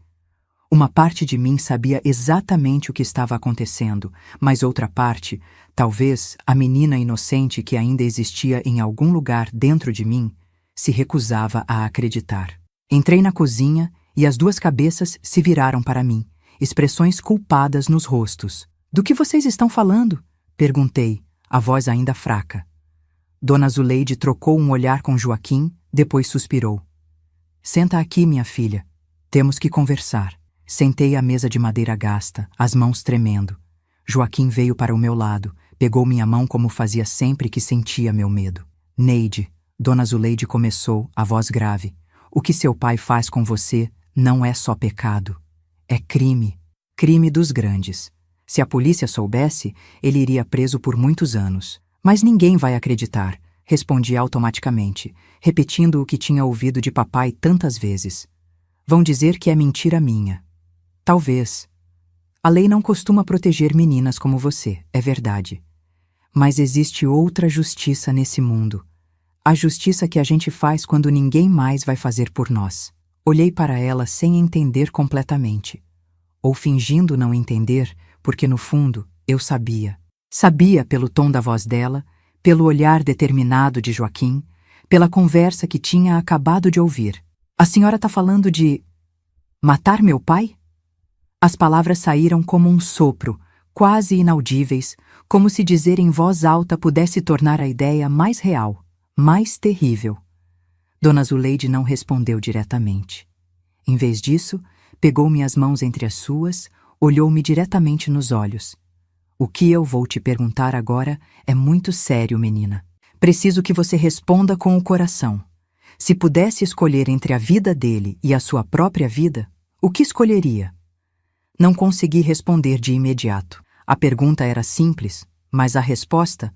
Uma parte de mim sabia exatamente o que estava acontecendo, mas outra parte, talvez a menina inocente que ainda existia em algum lugar dentro de mim, se recusava a acreditar. Entrei na cozinha e as duas cabeças se viraram para mim, expressões culpadas nos rostos. "Do que vocês estão falando?" perguntei, a voz ainda fraca. Dona Zuleide trocou um olhar com Joaquim, depois suspirou. "Senta aqui, minha filha. Temos que conversar." Sentei à mesa de madeira gasta, as mãos tremendo. Joaquim veio para o meu lado, pegou minha mão como fazia sempre que sentia meu medo. "Neide", Dona Zuleide começou, a voz grave, "o que seu pai faz com você não é só pecado. É crime. Crime dos grandes. Se a polícia soubesse, ele iria preso por muitos anos. Mas ninguém vai acreditar", respondi automaticamente, repetindo o que tinha ouvido de papai tantas vezes. "Vão dizer que é mentira minha." "Talvez. A lei não costuma proteger meninas como você, é verdade. Mas existe outra justiça nesse mundo. A justiça que a gente faz quando ninguém mais vai fazer por nós." Olhei para ela sem entender completamente. Ou fingindo não entender, porque no fundo eu sabia. Sabia pelo tom da voz dela, pelo olhar determinado de Joaquim, pela conversa que tinha acabado de ouvir. "A senhora está falando de matar meu pai?" As palavras saíram como um sopro, quase inaudíveis, como se dizer em voz alta pudesse tornar a ideia mais real, mais terrível. Dona Zuleide não respondeu diretamente. Em vez disso, pegou minhas mãos entre as suas, olhou-me diretamente nos olhos. "O que eu vou te perguntar agora é muito sério, menina. Preciso que você responda com o coração. Se pudesse escolher entre a vida dele e a sua própria vida, o que escolheria?" Não consegui responder de imediato. A pergunta era simples, mas a resposta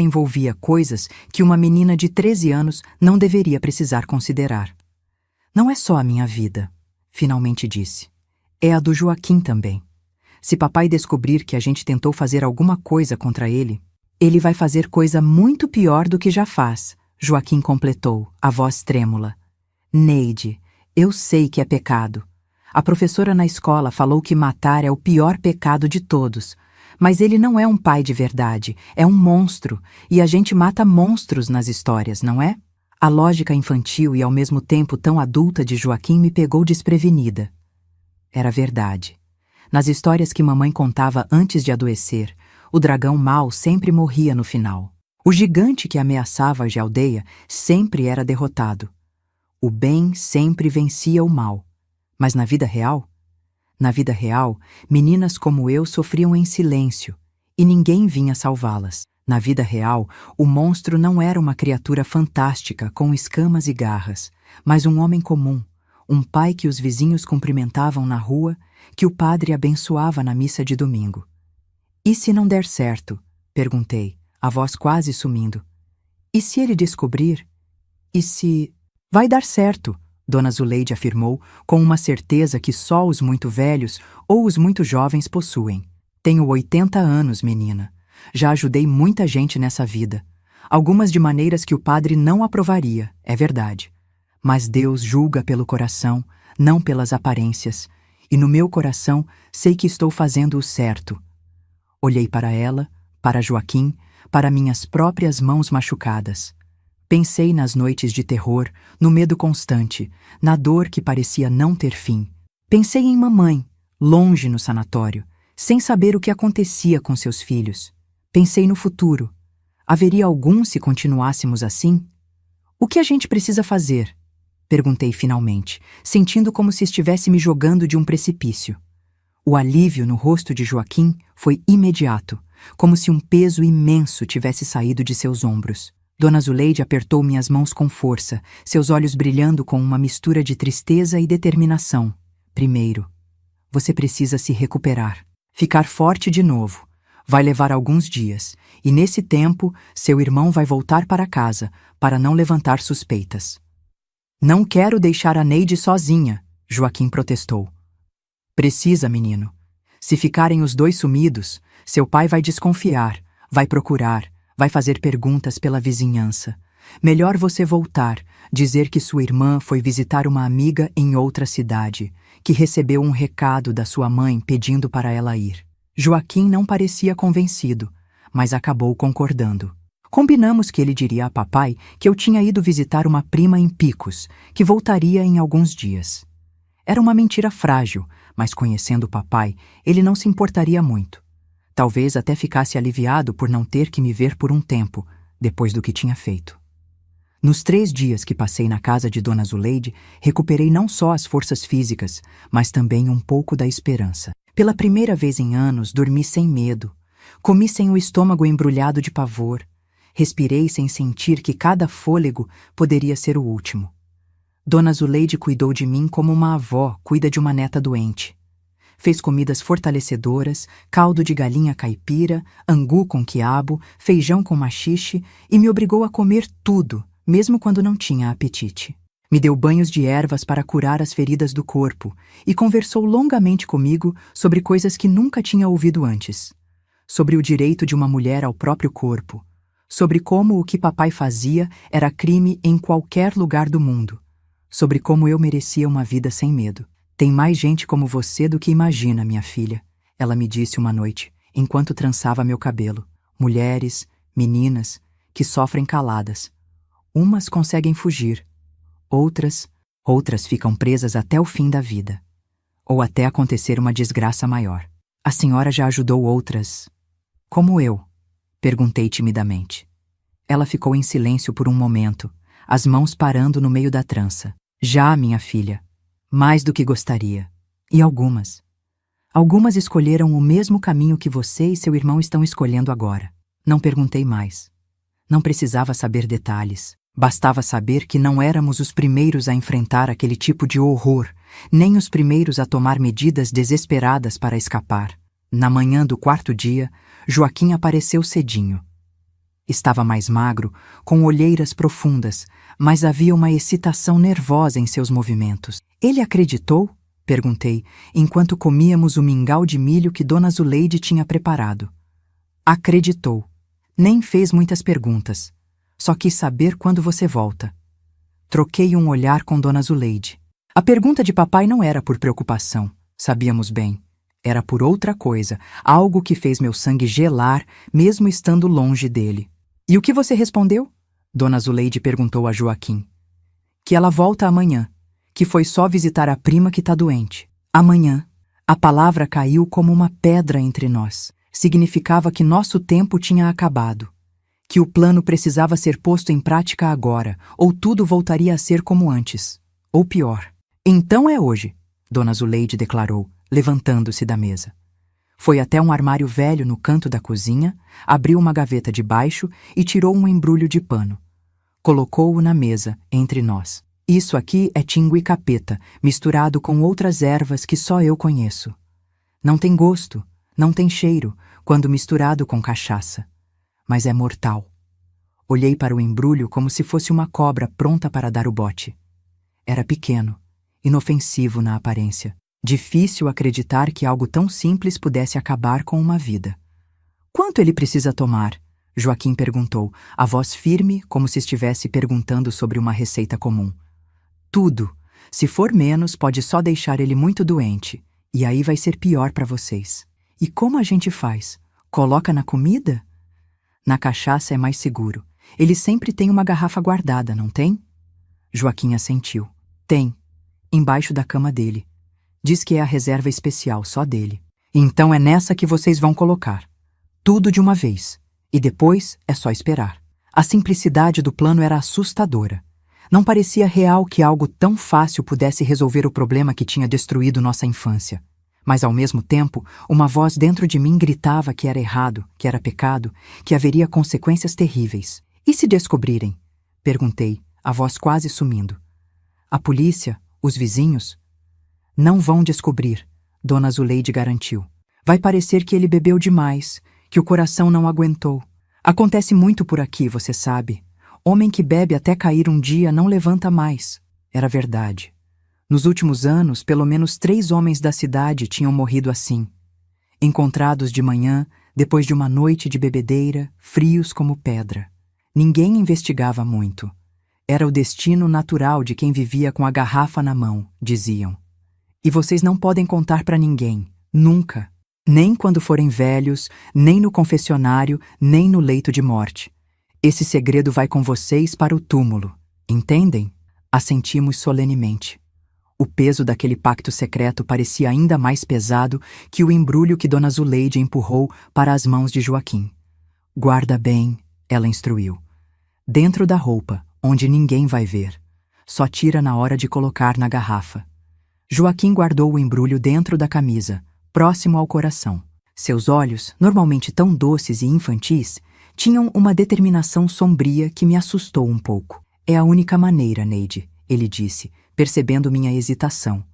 envolvia coisas que uma menina de 13 anos não deveria precisar considerar. "Não é só a minha vida", finalmente disse. "É a do Joaquim também. Se papai descobrir que a gente tentou fazer alguma coisa contra ele, ele vai fazer coisa muito pior do que já faz", Joaquim completou, a voz trêmula. "Neide, eu sei que é pecado. A professora na escola falou que matar é o pior pecado de todos, mas ele não é um pai de verdade, é um monstro, e a gente mata monstros nas histórias, não é?" A lógica infantil e ao mesmo tempo tão adulta de Joaquim me pegou desprevenida. Era verdade. Nas histórias que mamãe contava antes de adoecer, o dragão mau sempre morria no final. O gigante que ameaçava a aldeia sempre era derrotado. O bem sempre vencia o mal. Mas na vida real? Na vida real, meninas como eu sofriam em silêncio, e ninguém vinha salvá-las. Na vida real, o monstro não era uma criatura fantástica com escamas e garras, mas um homem comum, um pai que os vizinhos cumprimentavam na rua, que o padre abençoava na missa de domingo. "E se não der certo?" perguntei, a voz quase sumindo. "E se ele descobrir? E se..." "Vai dar certo", Dona Zuleide afirmou, com uma certeza que só os muito velhos ou os muito jovens possuem. "Tenho 80 anos, menina. Já ajudei muita gente nessa vida. Algumas de maneiras que o padre não aprovaria, é verdade. Mas Deus julga pelo coração, não pelas aparências. E no meu coração sei que estou fazendo o certo." Olhei para ela, para Joaquim, para minhas próprias mãos machucadas. Pensei nas noites de terror, no medo constante, na dor que parecia não ter fim. Pensei em mamãe, longe no sanatório, sem saber o que acontecia com seus filhos. Pensei no futuro. Haveria algum se continuássemos assim? "O que a gente precisa fazer?" perguntei finalmente, sentindo como se estivesse me jogando de um precipício. O alívio no rosto de Joaquim foi imediato, como se um peso imenso tivesse saído de seus ombros. Dona Zuleide apertou minhas mãos com força, seus olhos brilhando com uma mistura de tristeza e determinação. "Primeiro, você precisa se recuperar, ficar forte de novo. Vai levar alguns dias, e nesse tempo, seu irmão vai voltar para casa, para não levantar suspeitas." "Não quero deixar a Neide sozinha", Joaquim protestou. "Precisa, menino. Se ficarem os dois sumidos, seu pai vai desconfiar, vai procurar, vai fazer perguntas pela vizinhança. Melhor você voltar, dizer que sua irmã foi visitar uma amiga em outra cidade, que recebeu um recado da sua mãe pedindo para ela ir. Joaquim não parecia convencido, mas acabou concordando. Combinamos que ele diria a papai que eu tinha ido visitar uma prima em Picos, que voltaria em alguns dias. Era uma mentira frágil, mas conhecendo o papai, ele não se importaria muito. Talvez até ficasse aliviado por não ter que me ver por um tempo, depois do que tinha feito. Nos 3 dias que passei na casa de Dona Zuleide, recuperei não só as forças físicas, mas também um pouco da esperança. Pela primeira vez em anos, dormi sem medo. Comi sem o estômago embrulhado de pavor. Respirei sem sentir que cada fôlego poderia ser o último. Dona Zuleide cuidou de mim como uma avó cuida de uma neta doente. Fez comidas fortalecedoras, caldo de galinha caipira, angu com quiabo, feijão com maxixe e me obrigou a comer tudo, mesmo quando não tinha apetite. Me deu banhos de ervas para curar as feridas do corpo e conversou longamente comigo sobre coisas que nunca tinha ouvido antes. Sobre o direito de uma mulher ao próprio corpo. Sobre como o que papai fazia era crime em qualquer lugar do mundo. Sobre como eu merecia uma vida sem medo. Tem mais gente como você do que imagina, minha filha, ela me disse uma noite, enquanto trançava meu cabelo. Mulheres, meninas, que sofrem caladas. Umas conseguem fugir. Outras ficam presas até o fim da vida. Ou até acontecer uma desgraça maior. A senhora já ajudou outras. Como eu? Perguntei timidamente. Ela ficou em silêncio por um momento, as mãos parando no meio da trança. Já, minha filha. Mais do que gostaria. E algumas. Algumas escolheram o mesmo caminho que você e seu irmão estão escolhendo agora. Não perguntei mais. Não precisava saber detalhes. Bastava saber que não éramos os primeiros a enfrentar aquele tipo de horror, nem os primeiros a tomar medidas desesperadas para escapar. Na manhã do 4º dia, Joaquim apareceu cedinho. Estava mais magro, com olheiras profundas, mas havia uma excitação nervosa em seus movimentos. Ele acreditou? Perguntei, enquanto comíamos o mingau de milho que Dona Zuleide tinha preparado. Acreditou. Nem fez muitas perguntas. Só quis saber quando você volta. Troquei um olhar com Dona Zuleide. A pergunta de papai não era por preocupação, sabíamos bem. Era por outra coisa, algo que fez meu sangue gelar, mesmo estando longe dele. E o que você respondeu? Dona Zuleide perguntou a Joaquim. Que ela volta amanhã, que foi só visitar a prima que tá doente. Amanhã. A palavra caiu como uma pedra entre nós. Significava que nosso tempo tinha acabado. Que o plano precisava ser posto em prática agora, ou tudo voltaria a ser como antes. Ou pior. Então é hoje, Dona Zuleide declarou, levantando-se da mesa. Foi até um armário velho no canto da cozinha, abriu uma gaveta de baixo e tirou um embrulho de pano. Colocou-o na mesa, entre nós. Isso aqui é tingui capeta, misturado com outras ervas que só eu conheço. Não tem gosto, não tem cheiro, quando misturado com cachaça. Mas é mortal. Olhei para o embrulho como se fosse uma cobra pronta para dar o bote. Era pequeno, inofensivo na aparência. Difícil acreditar que algo tão simples pudesse acabar com uma vida. Quanto ele precisa tomar? Joaquim perguntou, a voz firme, como se estivesse perguntando sobre uma receita comum. Tudo. Se for menos, pode só deixar ele muito doente. E aí vai ser pior para vocês. E como a gente faz? Coloca na comida? Na cachaça é mais seguro. Ele sempre tem uma garrafa guardada, não tem? Joaquim assentiu. Tem. Embaixo da cama dele. Diz que é a reserva especial, só dele. Então é nessa que vocês vão colocar. Tudo de uma vez. E depois é só esperar. A simplicidade do plano era assustadora. Não parecia real que algo tão fácil pudesse resolver o problema que tinha destruído nossa infância. Mas, ao mesmo tempo, uma voz dentro de mim gritava que era errado, que era pecado, que haveria consequências terríveis. E se descobrirem? Perguntei, a voz quase sumindo. A polícia? Os vizinhos? Não vão descobrir, Dona Zuleide garantiu. Vai parecer que ele bebeu demais, que o coração não aguentou. Acontece muito por aqui, você sabe. Homem que bebe até cair um dia não levanta mais. Era verdade. Nos últimos anos, pelo menos 3 homens da cidade tinham morrido assim. Encontrados de manhã, depois de uma noite de bebedeira, frios como pedra. Ninguém investigava muito. Era o destino natural de quem vivia com a garrafa na mão, diziam. E vocês não podem contar para ninguém, nunca. Nem quando forem velhos, nem no confessionário, nem no leito de morte. Esse segredo vai com vocês para o túmulo, entendem? Assentimos solenemente. O peso daquele pacto secreto parecia ainda mais pesado que o embrulho que Dona Zuleide empurrou para as mãos de Joaquim. Guarda bem, ela instruiu. Dentro da roupa, onde ninguém vai ver. Só tira na hora de colocar na garrafa. Joaquim guardou o embrulho dentro da camisa, próximo ao coração. Seus olhos, normalmente tão doces e infantis, tinham uma determinação sombria que me assustou um pouco. É a única maneira, Neide, ele disse, percebendo minha hesitação.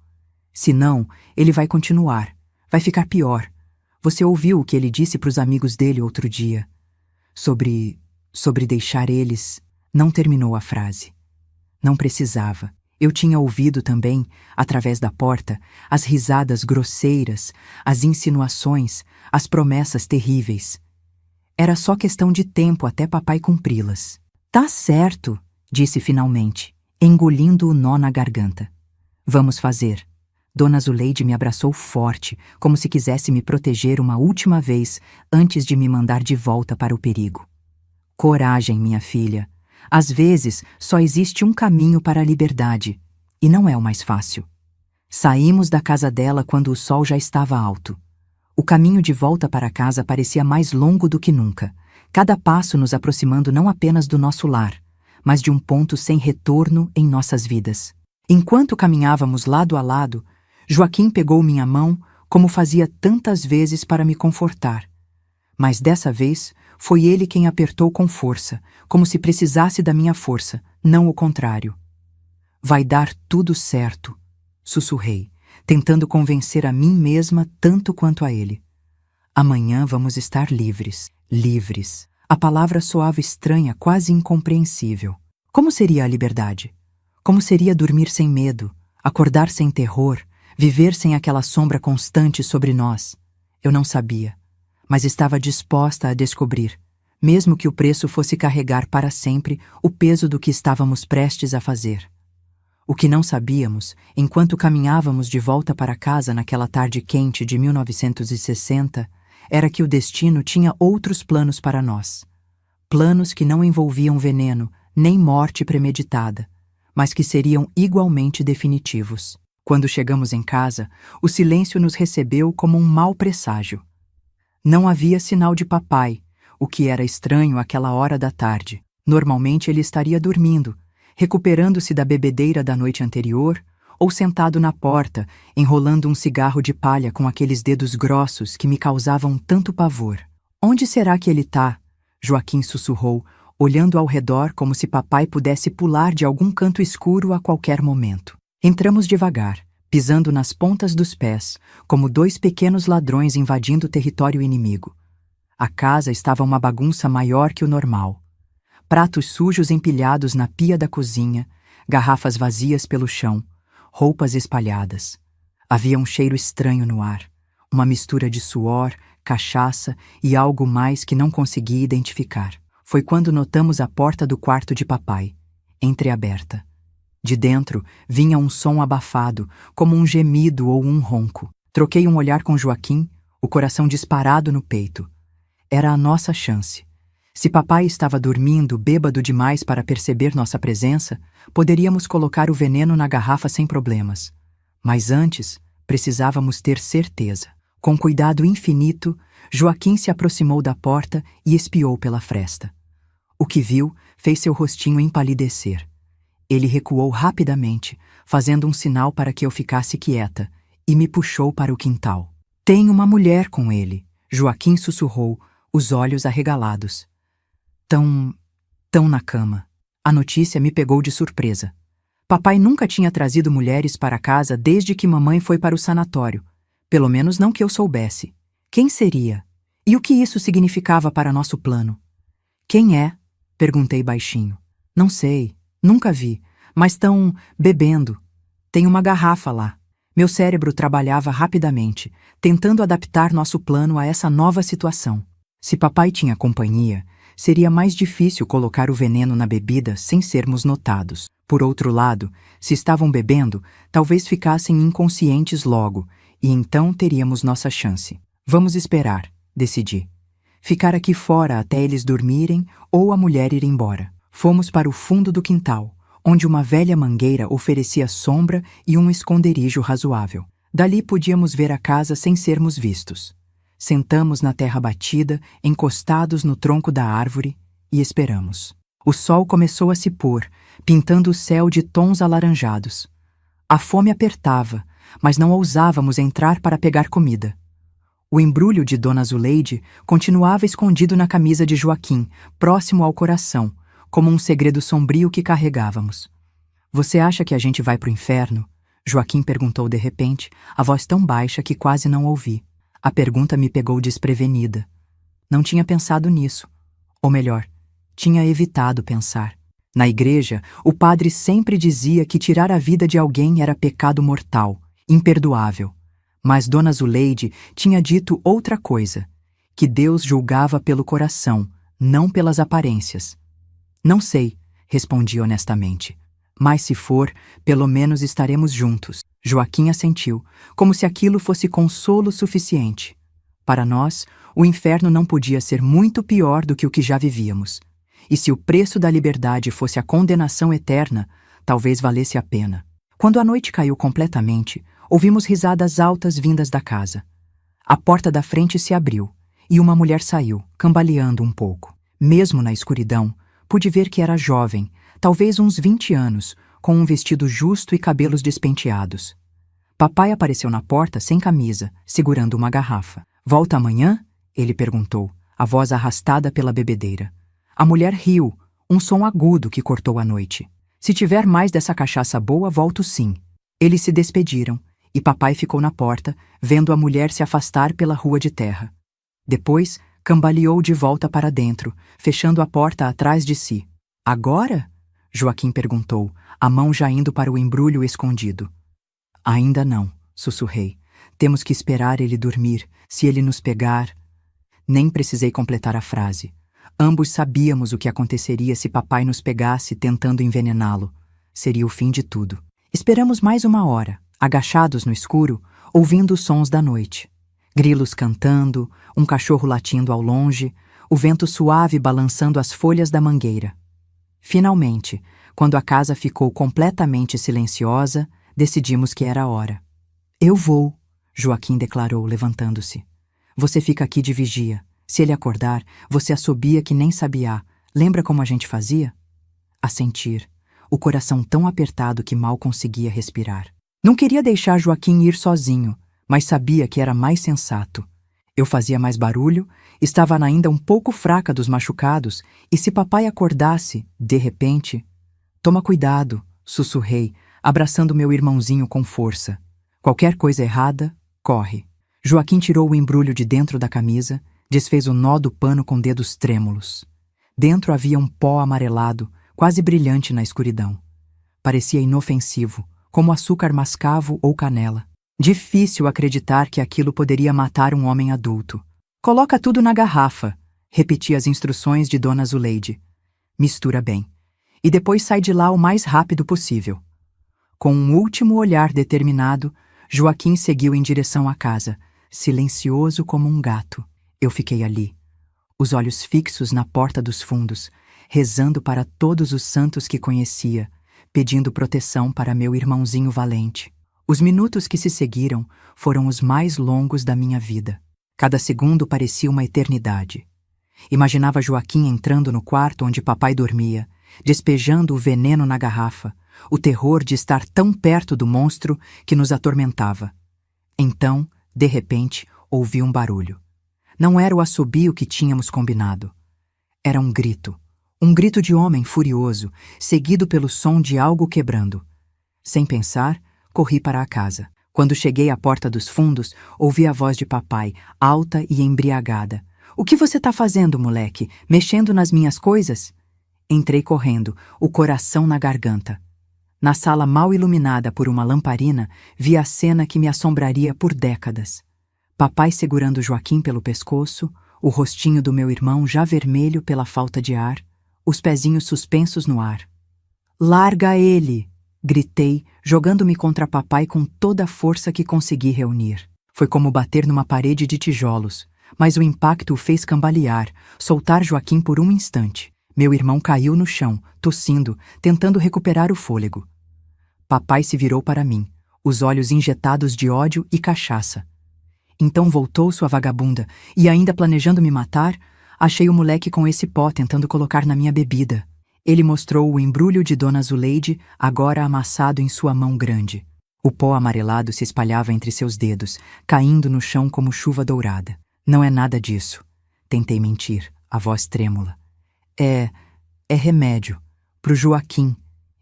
Se não, ele vai continuar. Vai ficar pior. Você ouviu o que ele disse para os amigos dele outro dia? Sobre deixar eles... Não terminou a frase. Não precisava. Eu tinha ouvido também, através da porta, as risadas grosseiras, as insinuações, as promessas terríveis. Era só questão de tempo até papai cumpri-las. Tá certo, disse finalmente, engolindo o nó na garganta. Vamos fazer. Dona Zuleide me abraçou forte, como se quisesse me proteger uma última vez antes de me mandar de volta para o perigo. Coragem, minha filha. Às vezes, só existe um caminho para a liberdade, e não é o mais fácil. Saímos da casa dela quando o sol já estava alto. O caminho de volta para casa parecia mais longo do que nunca, cada passo nos aproximando não apenas do nosso lar, mas de um ponto sem retorno em nossas vidas. Enquanto caminhávamos lado a lado, Joaquim pegou minha mão como fazia tantas vezes para me confortar. Mas dessa vez, foi ele quem apertou com força, como se precisasse da minha força, não o contrário. Vai dar tudo certo, sussurrei, tentando convencer a mim mesma tanto quanto a ele. Amanhã vamos estar livres. Livres. A palavra soava estranha, quase incompreensível. Como seria a liberdade? Como seria dormir sem medo, acordar sem terror, viver sem aquela sombra constante sobre nós? Eu não sabia, mas estava disposta a descobrir, mesmo que o preço fosse carregar para sempre o peso do que estávamos prestes a fazer. O que não sabíamos, enquanto caminhávamos de volta para casa naquela tarde quente de 1960, era que o destino tinha outros planos para nós. Planos que não envolviam veneno, nem morte premeditada, mas que seriam igualmente definitivos. Quando chegamos em casa, o silêncio nos recebeu como um mau presságio. Não havia sinal de papai, o que era estranho àquela hora da tarde. Normalmente ele estaria dormindo, recuperando-se da bebedeira da noite anterior, ou sentado na porta, enrolando um cigarro de palha com aqueles dedos grossos que me causavam tanto pavor. Onde será que ele tá? Joaquim sussurrou, olhando ao redor como se papai pudesse pular de algum canto escuro a qualquer momento. Entramos devagar, pisando nas pontas dos pés, como dois pequenos ladrões invadindo o território inimigo. A casa estava uma bagunça maior que o normal. Pratos sujos empilhados na pia da cozinha, garrafas vazias pelo chão, roupas espalhadas. Havia um cheiro estranho no ar, uma mistura de suor, cachaça e algo mais que não conseguia identificar. Foi quando notamos a porta do quarto de papai, entreaberta. De dentro vinha um som abafado, como um gemido ou um ronco. Troquei um olhar com Joaquim, o coração disparado no peito. Era a nossa chance. Se papai estava dormindo, bêbado demais para perceber nossa presença, poderíamos colocar o veneno na garrafa sem problemas. Mas antes, precisávamos ter certeza. Com cuidado infinito, Joaquim se aproximou da porta e espiou pela fresta. O que viu fez seu rostinho empalidecer. Ele recuou rapidamente, fazendo um sinal para que eu ficasse quieta, e me puxou para o quintal. Tem uma mulher com ele, Joaquim sussurrou, os olhos arregalados. Tão na cama. A notícia me pegou de surpresa. Papai nunca tinha trazido mulheres para casa desde que mamãe foi para o sanatório. Pelo menos não que eu soubesse. Quem seria? E o que isso significava para nosso plano? Quem é? Perguntei baixinho. Não sei, nunca vi, mas estão bebendo. Tem uma garrafa lá. Meu cérebro trabalhava rapidamente, tentando adaptar nosso plano a essa nova situação. Se papai tinha companhia, seria mais difícil colocar o veneno na bebida sem sermos notados. Por outro lado, se estavam bebendo, talvez ficassem inconscientes logo, e então teríamos nossa chance. Vamos esperar, decidi. Ficar aqui fora até eles dormirem ou a mulher ir embora. Fomos para o fundo do quintal, onde uma velha mangueira oferecia sombra e um esconderijo razoável. Dali podíamos ver a casa sem sermos vistos. Sentamos na terra batida, encostados no tronco da árvore, e esperamos. O sol começou a se pôr, pintando o céu de tons alaranjados. A fome apertava, mas não ousávamos entrar para pegar comida. O embrulho de Dona Zuleide continuava escondido na camisa de Joaquim, próximo ao coração, como um segredo sombrio que carregávamos. Você acha que a gente vai pro inferno? Joaquim perguntou de repente, a voz tão baixa que quase não ouvi. A pergunta me pegou desprevenida. Não tinha pensado nisso. Ou melhor, tinha evitado pensar. Na igreja, o padre sempre dizia que tirar a vida de alguém era pecado mortal, imperdoável. Mas Dona Zuleide tinha dito outra coisa, que Deus julgava pelo coração, não pelas aparências. Não sei, respondi honestamente. Mas se for, pelo menos estaremos juntos. Joaquim assentiu, como se aquilo fosse consolo suficiente. Para nós, o inferno não podia ser muito pior do que o que já vivíamos. E se o preço da liberdade fosse a condenação eterna, talvez valesse a pena. Quando a noite caiu completamente, ouvimos risadas altas vindas da casa. A porta da frente se abriu, e uma mulher saiu, cambaleando um pouco. Mesmo na escuridão, pude ver que era jovem, talvez uns 20 anos, com um vestido justo e cabelos despenteados. Papai apareceu na porta sem camisa, segurando uma garrafa. Volta amanhã? Ele perguntou, a voz arrastada pela bebedeira. A mulher riu, um som agudo que cortou a noite. Se tiver mais dessa cachaça boa, volto sim. Eles se despediram, e papai ficou na porta, vendo a mulher se afastar pela rua de terra. Depois, cambaleou de volta para dentro, fechando a porta atrás de si. Agora? Joaquim perguntou, a mão já indo para o embrulho escondido. Ainda não, sussurrei. Temos que esperar ele dormir. Se ele nos pegar... Nem precisei completar a frase. Ambos sabíamos o que aconteceria se papai nos pegasse tentando envenená-lo. Seria o fim de tudo. Esperamos mais uma hora, agachados no escuro, ouvindo os sons da noite. Grilos cantando, um cachorro latindo ao longe, o vento suave balançando as folhas da mangueira. Finalmente, quando a casa ficou completamente silenciosa, decidimos que era a hora. Eu vou, Joaquim declarou, levantando-se. Você fica aqui de vigia. Se ele acordar, você assobia que nem sabiá. Lembra como a gente fazia? A sentir, o coração tão apertado que mal conseguia respirar. Não queria deixar Joaquim ir sozinho, mas sabia que era mais sensato. Eu fazia mais barulho, estava ainda um pouco fraca dos machucados, e se papai acordasse, de repente... Toma cuidado, sussurrei, abraçando meu irmãozinho com força. Qualquer coisa errada, corre. Joaquim tirou o embrulho de dentro da camisa, desfez o nó do pano com dedos trêmulos. Dentro havia um pó amarelado, quase brilhante na escuridão. Parecia inofensivo, como açúcar mascavo ou canela. Difícil acreditar que aquilo poderia matar um homem adulto. Coloca tudo na garrafa, repeti as instruções de Dona Zuleide. Mistura bem. E depois sai de lá o mais rápido possível. Com um último olhar determinado, Joaquim seguiu em direção à casa, silencioso como um gato. Eu fiquei ali, os olhos fixos na porta dos fundos, rezando para todos os santos que conhecia, pedindo proteção para meu irmãozinho valente. Os minutos que se seguiram foram os mais longos da minha vida. Cada segundo parecia uma eternidade. Imaginava Joaquim entrando no quarto onde papai dormia, despejando o veneno na garrafa, o terror de estar tão perto do monstro que nos atormentava. Então, de repente, ouvi um barulho. Não era o assobio que tínhamos combinado. Era um grito de homem furioso, seguido pelo som de algo quebrando. Sem pensar, corri para a casa. Quando cheguei à porta dos fundos, ouvi a voz de papai, alta e embriagada. "O que você tá fazendo, moleque? Mexendo nas minhas coisas?" Entrei correndo, o coração na garganta. Na sala mal iluminada por uma lamparina, vi a cena que me assombraria por décadas. Papai segurando Joaquim pelo pescoço, o rostinho do meu irmão já vermelho pela falta de ar, os pezinhos suspensos no ar. "Larga ele!" gritei, jogando-me contra papai com toda a força que consegui reunir. Foi como bater numa parede de tijolos, mas o impacto o fez cambalear, soltar Joaquim por um instante. Meu irmão caiu no chão, tossindo, tentando recuperar o fôlego. Papai se virou para mim, os olhos injetados de ódio e cachaça. Então voltou sua vagabunda, e ainda planejando me matar, achei o moleque com esse pó tentando colocar na minha bebida. Ele mostrou o embrulho de Dona Zuleide, agora amassado em sua mão grande. O pó amarelado se espalhava entre seus dedos, caindo no chão como chuva dourada. "Não é nada disso." Tentei mentir, a voz trêmula. É remédio. Pro Joaquim.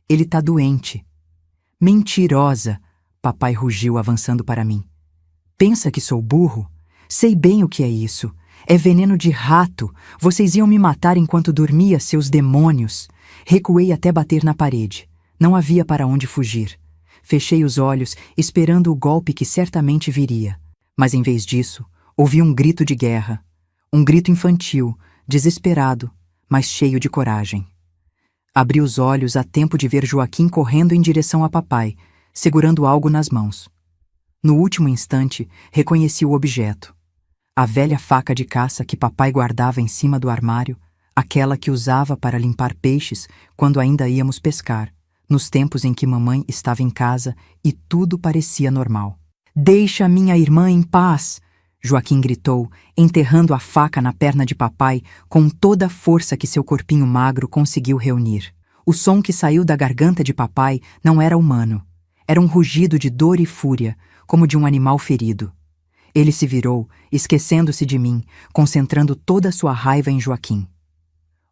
Ele tá doente." "Mentirosa!" Papai rugiu avançando para mim. "Pensa que sou burro? Sei bem o que é isso. É veneno de rato. Vocês iam me matar enquanto dormia, seus demônios." Recuei até bater na parede. Não havia para onde fugir. Fechei os olhos, esperando o golpe que certamente viria. Mas em vez disso, ouvi um grito de guerra. Um grito infantil, desesperado, mas cheio de coragem. Abri os olhos a tempo de ver Joaquim correndo em direção a papai, segurando algo nas mãos. No último instante, reconheci o objeto. A velha faca de caça que papai guardava em cima do armário, aquela que usava para limpar peixes quando ainda íamos pescar, nos tempos em que mamãe estava em casa e tudo parecia normal. "Deixa minha irmã em paz!" Joaquim gritou, enterrando a faca na perna de papai com toda a força que seu corpinho magro conseguiu reunir. O som que saiu da garganta de papai não era humano. Era um rugido de dor e fúria, como de um animal ferido. Ele se virou, esquecendo-se de mim, concentrando toda a sua raiva em Joaquim.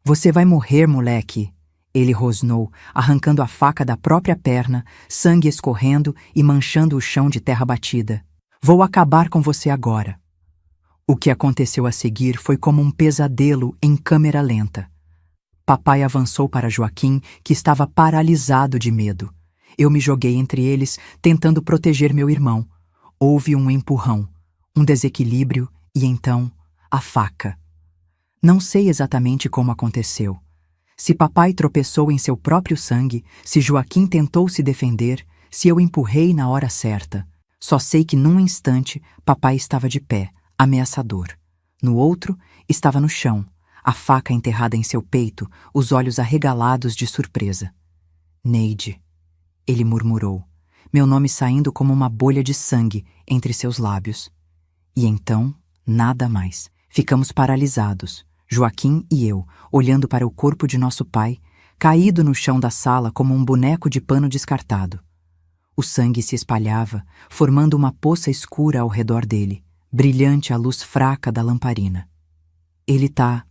"Você vai morrer, moleque!" Ele rosnou, arrancando a faca da própria perna, sangue escorrendo e manchando o chão de terra batida. "Vou acabar com você agora." O que aconteceu a seguir foi como um pesadelo em câmera lenta. Papai avançou para Joaquim, que estava paralisado de medo. Eu me joguei entre eles, tentando proteger meu irmão. Houve um empurrão, um desequilíbrio e então a faca. Não sei exatamente como aconteceu. Se papai tropeçou em seu próprio sangue, se Joaquim tentou se defender, se eu empurrei na hora certa. Só sei que num instante papai estava de pé, ameaçador. No outro, estava no chão, a faca enterrada em seu peito, os olhos arregalados de surpresa. "Neide", ele murmurou, meu nome saindo como uma bolha de sangue entre seus lábios. E então, nada mais. Ficamos paralisados, Joaquim e eu, olhando para o corpo de nosso pai, caído no chão da sala como um boneco de pano descartado. O sangue se espalhava, formando uma poça escura ao redor dele, brilhante à luz fraca da lamparina. "Ele tá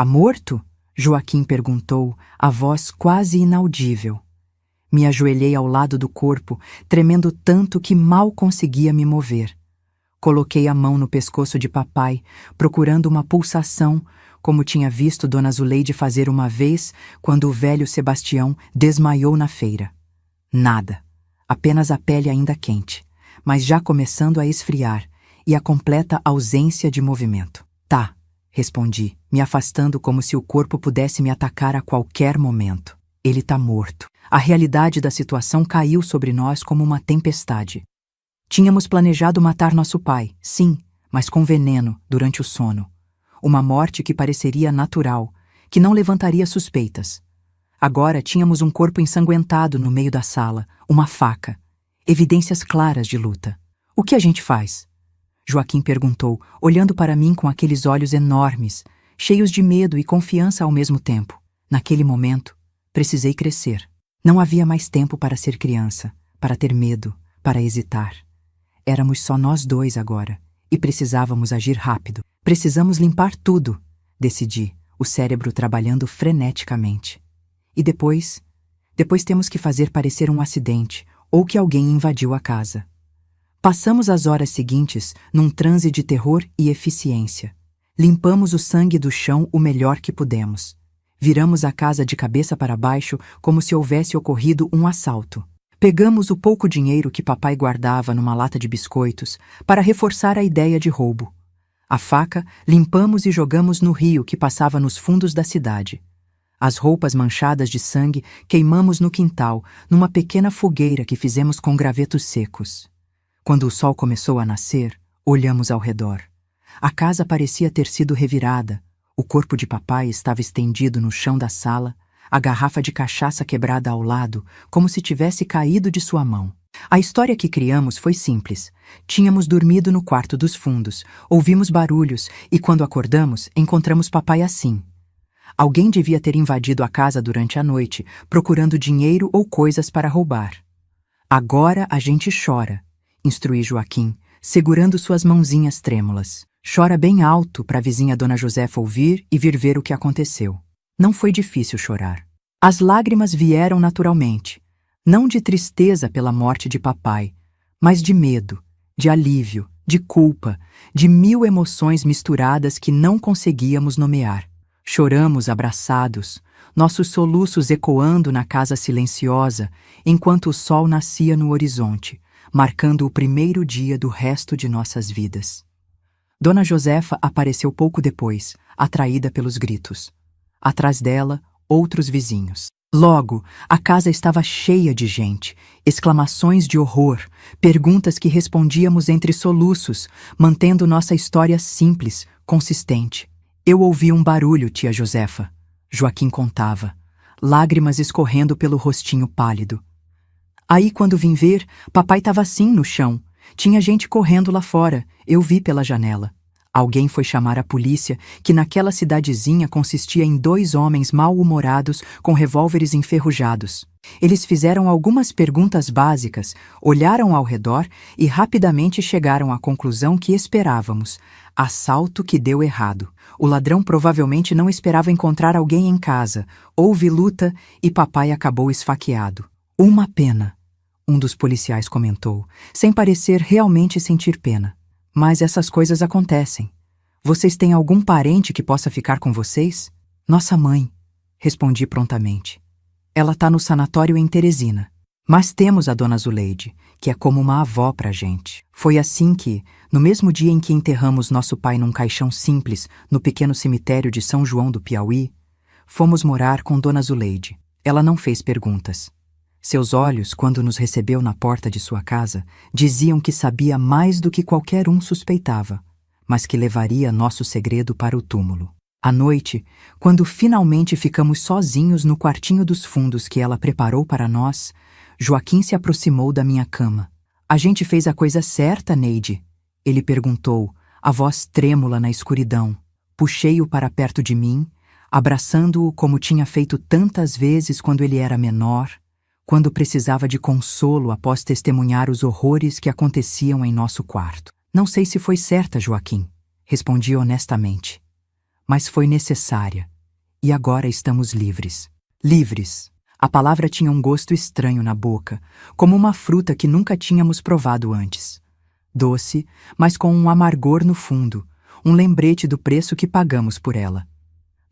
morto?" Joaquim perguntou, a voz quase inaudível. Me ajoelhei ao lado do corpo, tremendo tanto que mal conseguia me mover. Coloquei a mão no pescoço de papai, procurando uma pulsação, como tinha visto Dona Zuleide fazer uma vez quando o velho Sebastião desmaiou na feira. Nada. Apenas a pele ainda quente, mas já começando a esfriar, e a completa ausência de movimento. "Tá", respondi, me afastando como se o corpo pudesse me atacar a qualquer momento. "Ele tá morto." A realidade da situação caiu sobre nós como uma tempestade. Tínhamos planejado matar nosso pai, sim, mas com veneno, durante o sono. Uma morte que pareceria natural, que não levantaria suspeitas. Agora tínhamos um corpo ensanguentado no meio da sala, uma faca. Evidências claras de luta. "O que a gente faz?" Joaquim perguntou, olhando para mim com aqueles olhos enormes, cheios de medo e confiança ao mesmo tempo. Naquele momento, precisei crescer. Não havia mais tempo para ser criança, para ter medo, para hesitar. Éramos só nós dois agora, e precisávamos agir rápido. "Precisamos limpar tudo", decidi, o cérebro trabalhando freneticamente. "E depois temos que fazer parecer um acidente, ou que alguém invadiu a casa." Passamos as horas seguintes num transe de terror e eficiência. Limpamos o sangue do chão o melhor que pudemos. Viramos a casa de cabeça para baixo como se houvesse ocorrido um assalto. Pegamos o pouco dinheiro que papai guardava numa lata de biscoitos para reforçar a ideia de roubo. A faca limpamos e jogamos no rio que passava nos fundos da cidade. As roupas manchadas de sangue queimamos no quintal, numa pequena fogueira que fizemos com gravetos secos. Quando o sol começou a nascer, olhamos ao redor. A casa parecia ter sido revirada. O corpo de papai estava estendido no chão da sala, a garrafa de cachaça quebrada ao lado, como se tivesse caído de sua mão. A história que criamos foi simples. Tínhamos dormido no quarto dos fundos, ouvimos barulhos e, quando acordamos, encontramos papai assim. Alguém devia ter invadido a casa durante a noite, procurando dinheiro ou coisas para roubar. Agora a gente chora, instruí Joaquim, segurando suas mãozinhas trêmulas. Chora bem alto para a vizinha Dona Josefa ouvir e vir ver o que aconteceu. Não foi difícil chorar. As lágrimas vieram naturalmente, não de tristeza pela morte de papai, mas de medo, de alívio, de culpa, de 1000 emoções misturadas que não conseguíamos nomear. Choramos abraçados, nossos soluços ecoando na casa silenciosa, enquanto o sol nascia no horizonte, marcando o primeiro dia do resto de nossas vidas. Dona Josefa apareceu pouco depois, atraída pelos gritos. Atrás dela, outros vizinhos. Logo, a casa estava cheia de gente, exclamações de horror, perguntas que respondíamos entre soluços, mantendo nossa história simples, consistente. Eu ouvi um barulho, tia Josefa. Joaquim contava, lágrimas escorrendo pelo rostinho pálido. Aí, quando vim ver, papai estava assim no chão. Tinha gente correndo lá fora, eu vi pela janela. Alguém foi chamar a polícia, que naquela cidadezinha consistia em 2 homens mal-humorados com revólveres enferrujados. Eles fizeram algumas perguntas básicas, olharam ao redor e rapidamente chegaram à conclusão que esperávamos: assalto que deu errado. O ladrão provavelmente não esperava encontrar alguém em casa. Houve luta e papai acabou esfaqueado. Uma pena, um dos policiais comentou, sem parecer realmente sentir pena. Mas essas coisas acontecem. Vocês têm algum parente que possa ficar com vocês? Nossa mãe, respondi prontamente. Ela está no sanatório em Teresina. Mas temos a Dona Zuleide, que é como uma avó pra gente. Foi assim que, no mesmo dia em que enterramos nosso pai num caixão simples no pequeno cemitério de São João do Piauí, fomos morar com Dona Zuleide. Ela não fez perguntas. Seus olhos, quando nos recebeu na porta de sua casa, diziam que sabia mais do que qualquer um suspeitava, mas que levaria nosso segredo para o túmulo. À noite, quando finalmente ficamos sozinhos no quartinho dos fundos que ela preparou para nós, Joaquim se aproximou da minha cama. A gente fez a coisa certa, Neide? Ele perguntou, a voz trêmula na escuridão. Puxei-o para perto de mim, abraçando-o como tinha feito tantas vezes quando ele era menor, quando precisava de consolo após testemunhar os horrores que aconteciam em nosso quarto. Não sei se foi certa, Joaquim, respondi honestamente. Mas foi necessária. E agora estamos livres. Livres. A palavra tinha um gosto estranho na boca, como uma fruta que nunca tínhamos provado antes. Doce, mas com um amargor no fundo, um lembrete do preço que pagamos por ela.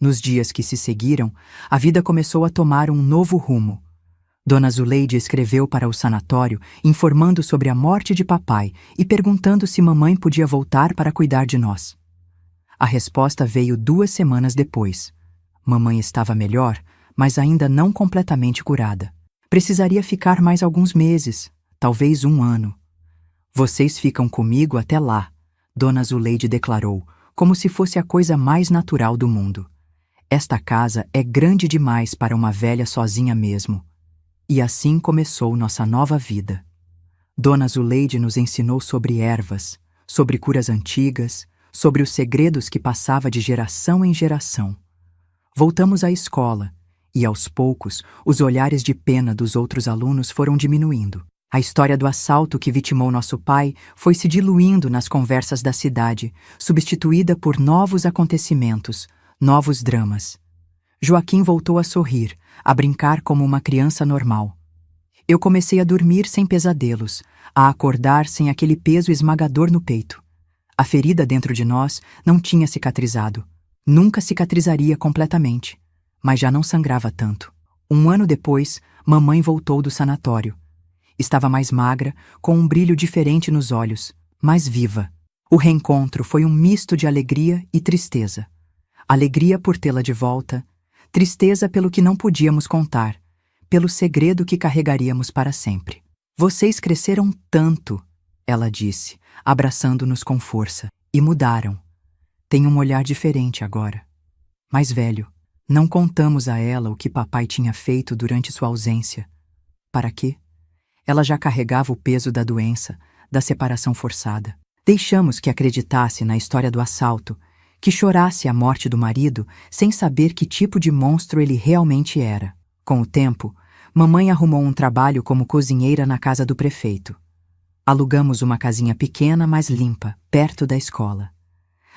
Nos dias que se seguiram, a vida começou a tomar um novo rumo. Dona Zuleide escreveu para o sanatório informando sobre a morte de papai e perguntando se mamãe podia voltar para cuidar de nós. A resposta veio 2 semanas depois. Mamãe estava melhor, mas ainda não completamente curada. Precisaria ficar mais alguns meses, talvez 1 ano. Vocês ficam comigo até lá, Dona Zuleide declarou, como se fosse a coisa mais natural do mundo. Esta casa é grande demais para uma velha sozinha mesmo. E assim começou nossa nova vida. Dona Zuleide nos ensinou sobre ervas, sobre curas antigas, sobre os segredos que passava de geração em geração. Voltamos à escola, e aos poucos, os olhares de pena dos outros alunos foram diminuindo. A história do assalto que vitimou nosso pai foi se diluindo nas conversas da cidade, substituída por novos acontecimentos, novos dramas. Joaquim voltou a sorrir, a brincar como uma criança normal. Eu comecei a dormir sem pesadelos, a acordar sem aquele peso esmagador no peito. A ferida dentro de nós não tinha cicatrizado. Nunca cicatrizaria completamente, mas já não sangrava tanto. 1 ano depois, mamãe voltou do sanatório. Estava mais magra, com um brilho diferente nos olhos, mais viva. O reencontro foi um misto de alegria e tristeza. Alegria por tê-la de volta, tristeza pelo que não podíamos contar, pelo segredo que carregaríamos para sempre. Vocês cresceram tanto, ela disse, abraçando-nos com força, e mudaram. Tem um olhar diferente agora. Mais velho, não contamos a ela o que papai tinha feito durante sua ausência. Para quê? Ela já carregava o peso da doença, da separação forçada. Deixamos que acreditasse na história do assalto, que chorasse a morte do marido sem saber que tipo de monstro ele realmente era. Com o tempo, mamãe arrumou um trabalho como cozinheira na casa do prefeito. Alugamos uma casinha pequena, mas limpa, perto da escola.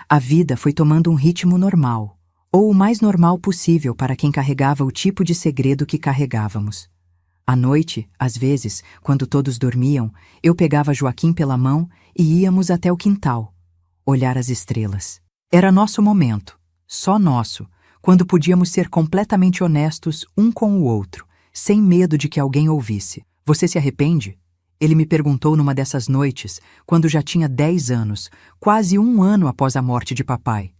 A vida foi tomando um ritmo normal, ou o mais normal possível para quem carregava o tipo de segredo que carregávamos. À noite, às vezes, quando todos dormiam, eu pegava Joaquim pela mão e íamos até o quintal, olhar as estrelas. Era nosso momento, só nosso, quando podíamos ser completamente honestos um com o outro, sem medo de que alguém ouvisse. Você se arrepende? Ele me perguntou numa dessas noites, quando já tinha 10 anos, quase 1 ano após a morte de papai.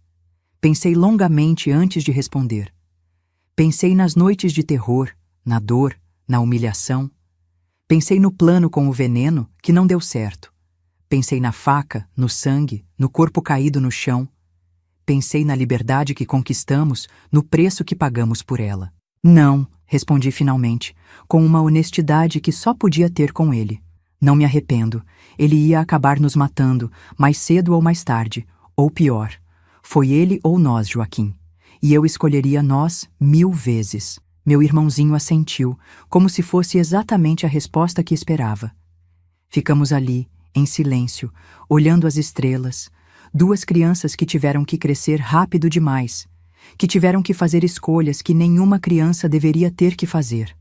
Pensei longamente antes de responder. Pensei nas noites de terror, na dor, na humilhação. Pensei no plano com o veneno, que não deu certo. Pensei na faca, no sangue, no corpo caído no chão. Pensei na liberdade que conquistamos, no preço que pagamos por ela. Não, respondi finalmente, com uma honestidade que só podia ter com ele. Não me arrependo. Ele ia acabar nos matando, mais cedo ou mais tarde, ou pior. Foi ele ou nós, Joaquim. E eu escolheria nós 1000 vezes. Meu irmãozinho assentiu, como se fosse exatamente a resposta que esperava. Ficamos ali, em silêncio, olhando as estrelas, 2 crianças que tiveram que crescer rápido demais, que tiveram que fazer escolhas que nenhuma criança deveria ter que fazer.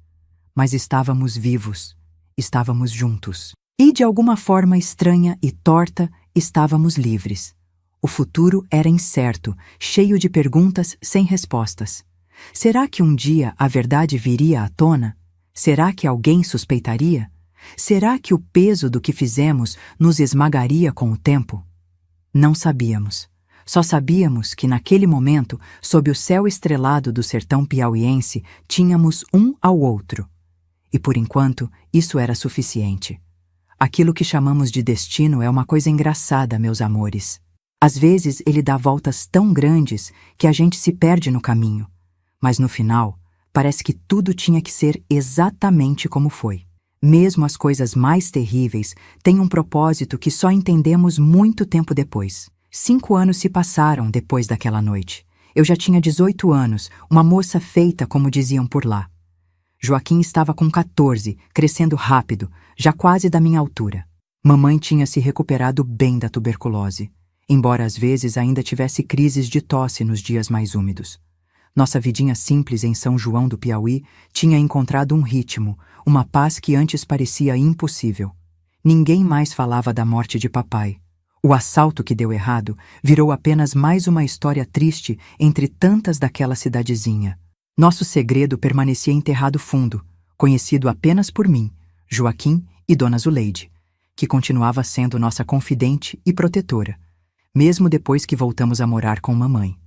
Mas estávamos vivos, estávamos juntos. E de alguma forma estranha e torta, estávamos livres. O futuro era incerto, cheio de perguntas sem respostas. Será que um dia a verdade viria à tona? Será que alguém suspeitaria? Será que o peso do que fizemos nos esmagaria com o tempo? Não sabíamos. Só sabíamos que naquele momento, sob o céu estrelado do sertão piauiense, tínhamos um ao outro. E por enquanto, isso era suficiente. Aquilo que chamamos de destino é uma coisa engraçada, meus amores. Às vezes ele dá voltas tão grandes que a gente se perde no caminho. Mas no final, parece que tudo tinha que ser exatamente como foi. Mesmo as coisas mais terríveis têm um propósito que só entendemos muito tempo depois. 5 anos se passaram depois daquela noite. Eu já tinha 18 anos, uma moça feita, como diziam por lá. Joaquim estava com 14, crescendo rápido, já quase da minha altura. Mamãe tinha se recuperado bem da tuberculose, embora às vezes ainda tivesse crises de tosse nos dias mais úmidos. Nossa vidinha simples em São João do Piauí tinha encontrado um ritmo, uma paz que antes parecia impossível. Ninguém mais falava da morte de papai. O assalto que deu errado virou apenas mais uma história triste entre tantas daquela cidadezinha. Nosso segredo permanecia enterrado fundo, conhecido apenas por mim, Joaquim e Dona Zuleide, que continuava sendo nossa confidente e protetora, mesmo depois que voltamos a morar com mamãe.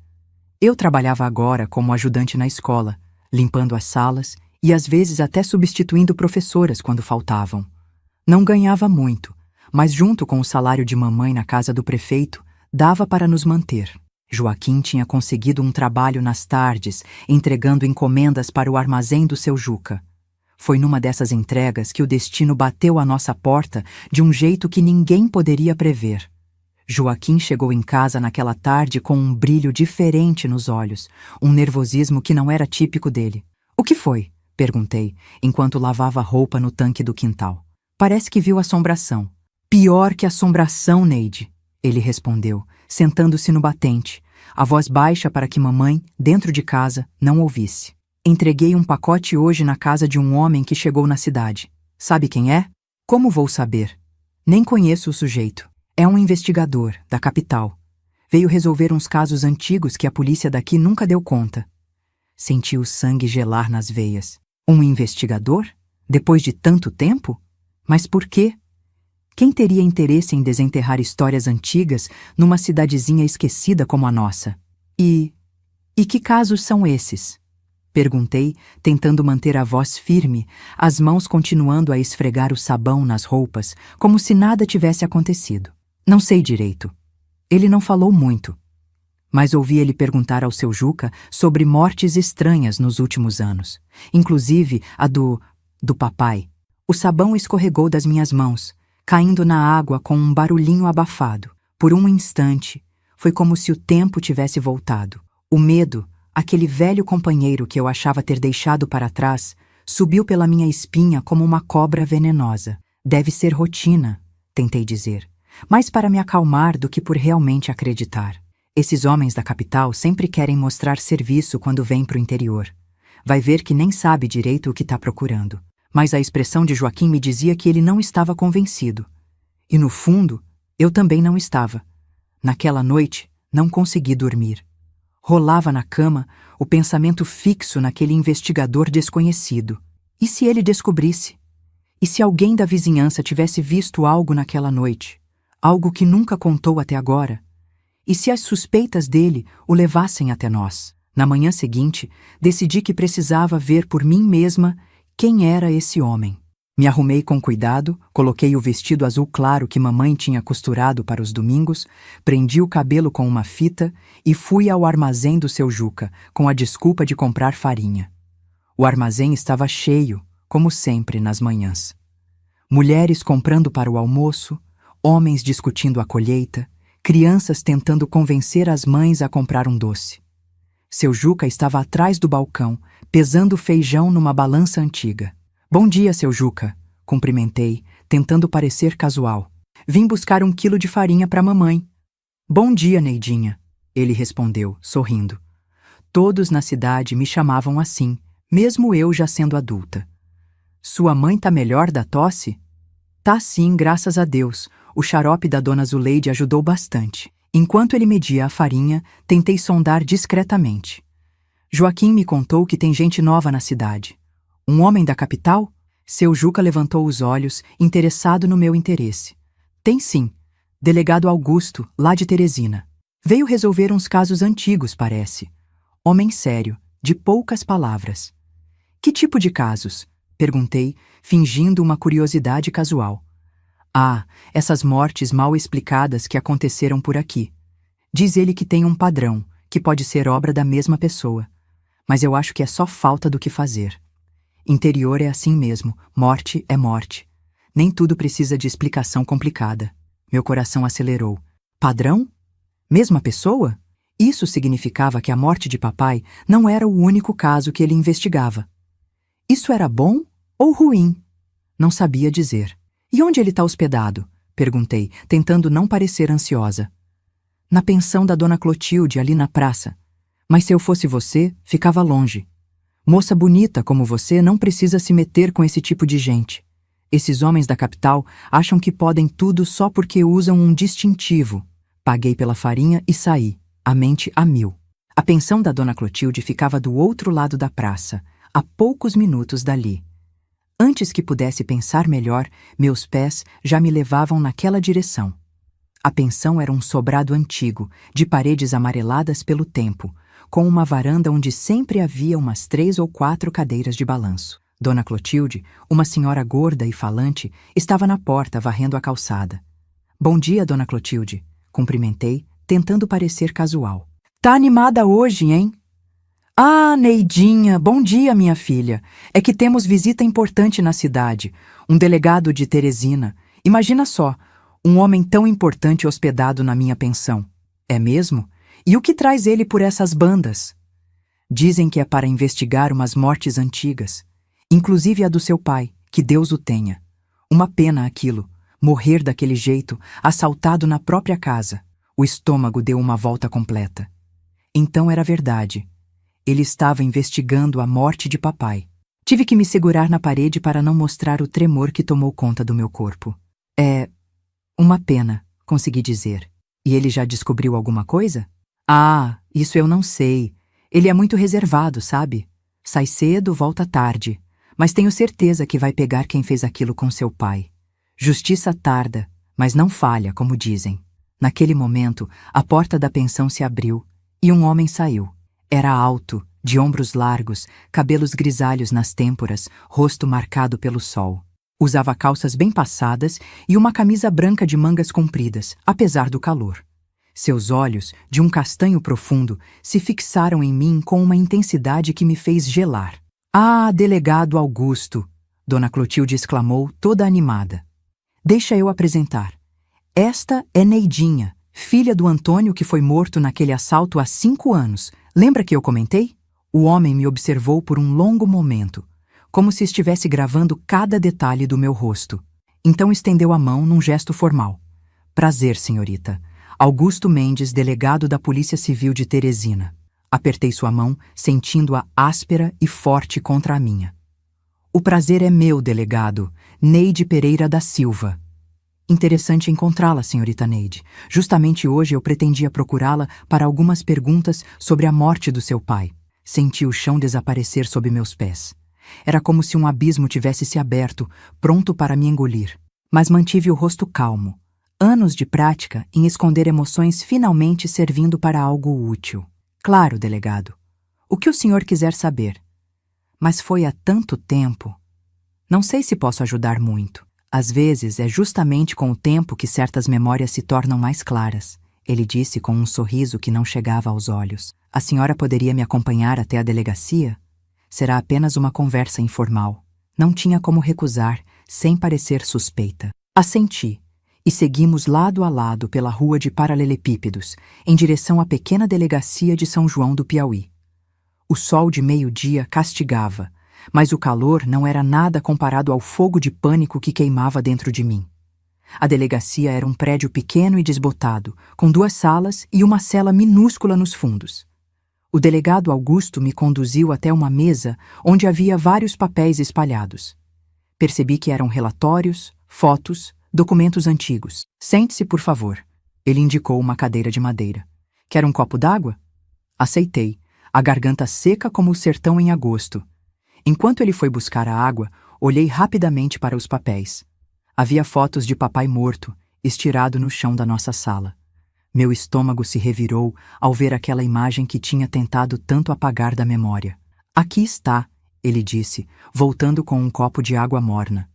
Eu trabalhava agora como ajudante na escola, limpando as salas e às vezes até substituindo professoras quando faltavam. Não ganhava muito, mas junto com o salário de mamãe na casa do prefeito, dava para nos manter. Joaquim tinha conseguido um trabalho nas tardes, entregando encomendas para o armazém do seu Juca. Foi numa dessas entregas que o destino bateu à nossa porta de um jeito que ninguém poderia prever. Joaquim chegou em casa naquela tarde com um brilho diferente nos olhos, um nervosismo que não era típico dele. "O que foi?" perguntei, enquanto lavava roupa no tanque do quintal. "Parece que viu assombração." "Pior que assombração, Neide," ele respondeu, sentando-se no batente, a voz baixa para que mamãe, dentro de casa, não ouvisse. "Entreguei um pacote hoje na casa de um homem que chegou na cidade. Sabe quem é?" "Como vou saber? Nem conheço o sujeito. É um investigador, da capital. Veio resolver uns casos antigos que a polícia daqui nunca deu conta." Senti o sangue gelar nas veias. Um investigador? Depois de tanto tempo? Mas por quê? Quem teria interesse em desenterrar histórias antigas numa cidadezinha esquecida como a nossa? E que casos são esses? Perguntei, tentando manter a voz firme, as mãos continuando a esfregar o sabão nas roupas, como se nada tivesse acontecido. Não sei direito. Ele não falou muito, mas ouvi ele perguntar ao seu Juca sobre mortes estranhas nos últimos anos, inclusive a do papai. O sabão escorregou das minhas mãos, caindo na água com um barulhinho abafado. Por um instante, foi como se o tempo tivesse voltado. O medo, aquele velho companheiro que eu achava ter deixado para trás, subiu pela minha espinha como uma cobra venenosa. Deve ser rotina, tentei dizer, mais para me acalmar do que por realmente acreditar. Esses homens da capital sempre querem mostrar serviço quando vêm para o interior. Vai ver que nem sabe direito o que está procurando. Mas a expressão de Joaquim me dizia que ele não estava convencido. E no fundo, eu também não estava. Naquela noite, não consegui dormir. Rolava na cama, o pensamento fixo naquele investigador desconhecido. E se ele descobrisse? E se alguém da vizinhança tivesse visto algo naquela noite? Algo que nunca contou até agora? E se as suspeitas dele o levassem até nós? Na manhã seguinte, decidi que precisava ver por mim mesma quem era esse homem. Me arrumei com cuidado, coloquei o vestido azul claro que mamãe tinha costurado para os domingos, prendi o cabelo com uma fita e fui ao armazém do seu Juca, com a desculpa de comprar farinha. O armazém estava cheio, como sempre nas manhãs. Mulheres comprando para o almoço, homens discutindo a colheita, crianças tentando convencer as mães a comprar um doce. Seu Juca estava atrás do balcão, pesando feijão numa balança antiga. Bom dia, seu Juca, cumprimentei, tentando parecer casual. Vim buscar 1 quilo de farinha para mamãe. Bom dia, Neidinha, ele respondeu, sorrindo. Todos na cidade me chamavam assim, mesmo eu já sendo adulta. Sua mãe tá melhor da tosse? Tá sim, graças a Deus. O xarope da dona Zuleide ajudou bastante. Enquanto ele media a farinha, tentei sondar discretamente. Joaquim me contou que tem gente nova na cidade. Um homem da capital? Seu Juca levantou os olhos, interessado no meu interesse. Tem sim. Delegado Augusto, lá de Teresina. Veio resolver uns casos antigos, parece. Homem sério, de poucas palavras. Que tipo de casos? Perguntei, fingindo uma curiosidade casual. Ah, essas mortes mal explicadas que aconteceram por aqui. Diz ele que tem um padrão, que pode ser obra da mesma pessoa. Mas eu acho que é só falta do que fazer. Interior é assim mesmo, morte é morte. Nem tudo precisa de explicação complicada. Meu coração acelerou. Padrão? Mesma pessoa? Isso significava que a morte de papai não era o único caso que ele investigava. Isso era bom ou ruim? Não sabia dizer. E onde ele está hospedado? Perguntei, tentando não parecer ansiosa. Na pensão da dona Clotilde, ali na praça. Mas se eu fosse você, ficava longe. Moça bonita como você não precisa se meter com esse tipo de gente. Esses homens da capital acham que podem tudo só porque usam um distintivo. Paguei pela farinha e saí, a mente a mil. A pensão da dona Clotilde ficava do outro lado da praça, a poucos minutos dali. Antes que pudesse pensar melhor, meus pés já me levavam naquela direção. A pensão era um sobrado antigo, de paredes amareladas pelo tempo, com uma varanda onde sempre havia umas 3 ou 4 cadeiras de balanço. Dona Clotilde, uma senhora gorda e falante, estava na porta varrendo a calçada. Bom dia, dona Clotilde, cumprimentei, tentando parecer casual. Tá animada hoje, hein? Ah, Neidinha, bom dia, minha filha. É que temos visita importante na cidade, um delegado de Teresina. Imagina só, um homem tão importante hospedado na minha pensão. É mesmo? E o que traz ele por essas bandas? Dizem que é para investigar umas mortes antigas, inclusive a do seu pai, que Deus o tenha. Uma pena aquilo, morrer daquele jeito, assaltado na própria casa. O estômago deu uma volta completa. Então era verdade. Ele estava investigando a morte de papai. Tive que me segurar na parede para não mostrar o tremor que tomou conta do meu corpo. É uma pena, consegui dizer. E ele já descobriu alguma coisa? Ah, isso eu não sei. Ele é muito reservado, sabe? Sai cedo, volta tarde. Mas tenho certeza que vai pegar quem fez aquilo com seu pai. Justiça tarda, mas não falha, como dizem. Naquele momento, a porta da pensão se abriu e um homem saiu. Era alto, de ombros largos, cabelos grisalhos nas têmporas, rosto marcado pelo sol. Usava calças bem passadas e uma camisa branca de mangas compridas, apesar do calor. Seus olhos, de um castanho profundo, se fixaram em mim com uma intensidade que me fez gelar. "Ah, delegado Augusto!" Dona Clotilde exclamou, toda animada. "Deixa eu apresentar. Esta é Neidinha, filha do Antônio que foi morto naquele assalto há 5 anos. Lembra que eu comentei?" O homem me observou por um longo momento, como se estivesse gravando cada detalhe do meu rosto. Então estendeu a mão num gesto formal. "Prazer, senhorita. Augusto Mendes, delegado da Polícia Civil de Teresina." Apertei sua mão, sentindo-a áspera e forte contra a minha. "O prazer é meu, delegado. Neide Pereira da Silva." "Interessante encontrá-la, senhorita Neide. Justamente hoje eu pretendia procurá-la para algumas perguntas sobre a morte do seu pai." Senti o chão desaparecer sob meus pés. Era como se um abismo tivesse se aberto, pronto para me engolir. Mas mantive o rosto calmo. Anos de prática em esconder emoções finalmente servindo para algo útil. "Claro, delegado. O que o senhor quiser saber? Mas foi há tanto tempo. Não sei se posso ajudar muito. Às vezes é justamente com o tempo que certas memórias se tornam mais claras." Ele disse com um sorriso que não chegava aos olhos. "A senhora poderia me acompanhar até a delegacia? Será apenas uma conversa informal." Não tinha como recusar, sem parecer suspeita. Assenti, e seguimos lado a lado pela rua de paralelepípedos, em direção à pequena delegacia de São João do Piauí. O sol de meio-dia castigava, mas o calor não era nada comparado ao fogo de pânico que queimava dentro de mim. A delegacia era um prédio pequeno e desbotado, com 2 salas e uma cela minúscula nos fundos. O delegado Augusto me conduziu até uma mesa onde havia vários papéis espalhados. Percebi que eram relatórios, fotos, documentos antigos. "Sente-se, por favor." Ele indicou uma cadeira de madeira. "Quer um copo d'água?" Aceitei, a garganta seca como o sertão em agosto. Enquanto ele foi buscar a água, olhei rapidamente para os papéis. Havia fotos de papai morto, estirado no chão da nossa sala. Meu estômago se revirou ao ver aquela imagem que tinha tentado tanto apagar da memória. "Aqui está," ele disse, voltando com um copo de água morna.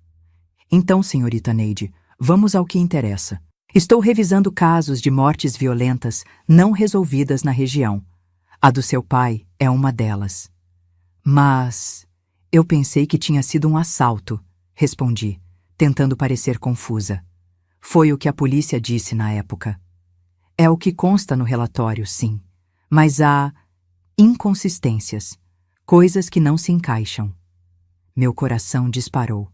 "Então, senhorita Neide, vamos ao que interessa. Estou revisando casos de mortes violentas não resolvidas na região. A do seu pai é uma delas." "Mas eu pensei que tinha sido um assalto," respondi, tentando parecer confusa. "Foi o que a polícia disse na época." "É o que consta no relatório, sim. Mas há inconsistências, coisas que não se encaixam." Meu coração disparou.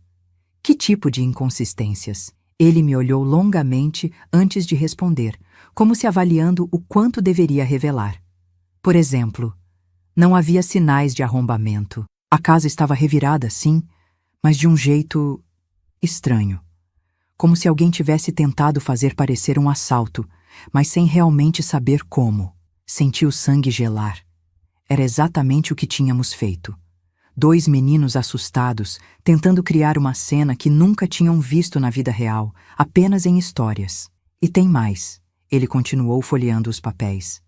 "Que tipo de inconsistências?" Ele me olhou longamente antes de responder, como se avaliando o quanto deveria revelar. "Por exemplo, não havia sinais de arrombamento. A casa estava revirada, sim, mas de um jeito estranho. Como se alguém tivesse tentado fazer parecer um assalto, mas sem realmente saber como." Senti o sangue gelar. Era exatamente o que tínhamos feito. 2 meninos assustados, tentando criar uma cena que nunca tinham visto na vida real, apenas em histórias. "E tem mais." Ele continuou folheando os papéis.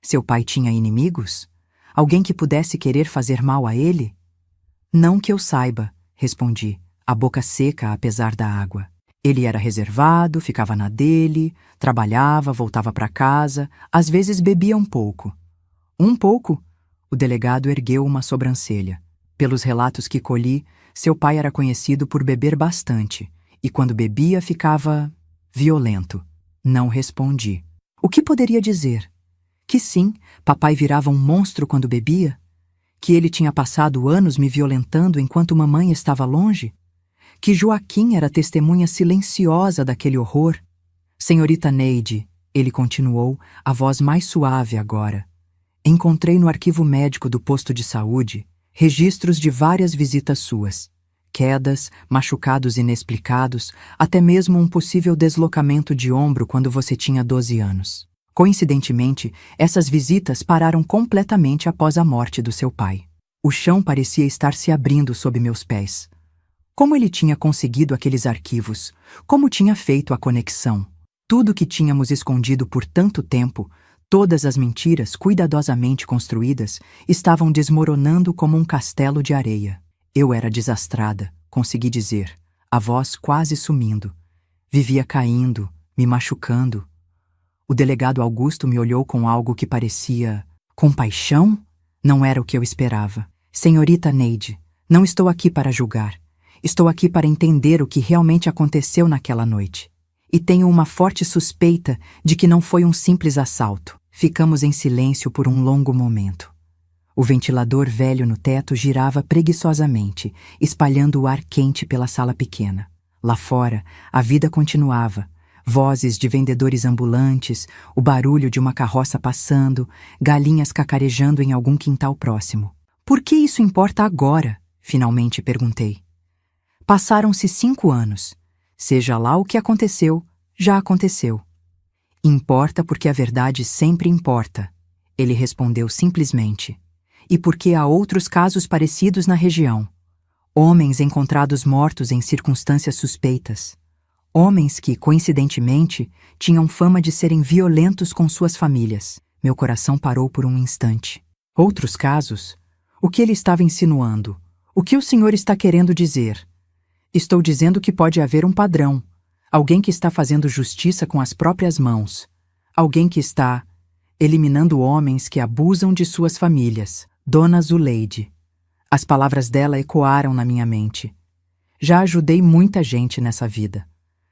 "Seu pai tinha inimigos? Alguém que pudesse querer fazer mal a ele?" "Não que eu saiba," respondi, a boca seca apesar da água. Ele era reservado, ficava na dele, trabalhava, voltava para casa, às vezes bebia um pouco." "Um pouco?" O delegado ergueu uma sobrancelha. Pelos relatos que colhi, seu pai era conhecido por beber bastante, e quando bebia ficava violento. Não respondi. O que poderia dizer? Que sim, papai virava um monstro quando bebia? Que ele tinha passado anos me violentando enquanto mamãe estava longe? Que Joaquim era testemunha silenciosa daquele horror? "Senhorita Neide," ele continuou, a voz mais suave agora, "encontrei no arquivo médico do posto de saúde registros de várias visitas suas. Quedas, machucados inexplicados, até mesmo um possível deslocamento de ombro quando você tinha 12 anos. Coincidentemente, essas visitas pararam completamente após a morte do seu pai. O chão parecia estar se abrindo sob meus pés. Como ele tinha conseguido aqueles arquivos? Como tinha feito a conexão? Tudo que tínhamos escondido por tanto tempo, todas as mentiras cuidadosamente construídas, estavam desmoronando como um castelo de areia. Eu era desastrada, consegui dizer, a voz quase sumindo. Vivia caindo, me machucando. O delegado Augusto me olhou com algo que parecia compaixão? Não era o que eu esperava. Senhorita Neide, não estou aqui para julgar. Estou aqui para entender o que realmente aconteceu naquela noite. E tenho uma forte suspeita de que não foi um simples assalto. Ficamos em silêncio por um longo momento. O ventilador velho no teto girava preguiçosamente, espalhando o ar quente pela sala pequena. Lá fora, a vida continuava. Vozes de vendedores ambulantes, o barulho de uma carroça passando, galinhas cacarejando em algum quintal próximo. Por que isso importa agora? Finalmente perguntei. Passaram-se 5 anos. Seja lá o que aconteceu, já aconteceu. Importa porque a verdade sempre importa, ele respondeu simplesmente. E porque há outros casos parecidos na região. Homens encontrados mortos em circunstâncias suspeitas. Homens que, coincidentemente, tinham fama de serem violentos com suas famílias. Meu coração parou por um instante. Outros casos? O que ele estava insinuando? O que o senhor está querendo dizer? Estou dizendo que pode haver um padrão. Alguém que está fazendo justiça com as próprias mãos. Alguém que está eliminando homens que abusam de suas famílias. Dona Zuleide. As palavras dela ecoaram na minha mente. Já ajudei muita gente nessa vida.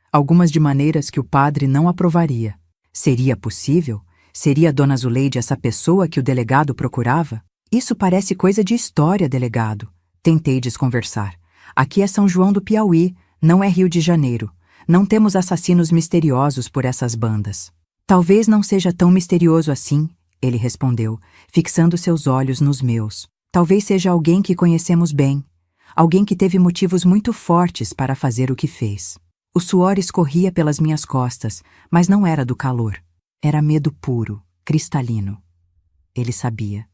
Algumas de maneiras que o padre não aprovaria. Seria possível? Seria Dona Zuleide essa pessoa que o delegado procurava? Isso parece coisa de história, delegado. Tentei desconversar. Aqui é São João do Piauí, não é Rio de Janeiro. Não temos assassinos misteriosos por essas bandas. Talvez não seja tão misterioso assim, ele respondeu, fixando seus olhos nos meus. Talvez seja alguém que conhecemos bem. Alguém que teve motivos muito fortes para fazer o que fez. O suor escorria pelas minhas costas, mas não era do calor. Era medo puro, cristalino. Ele sabia.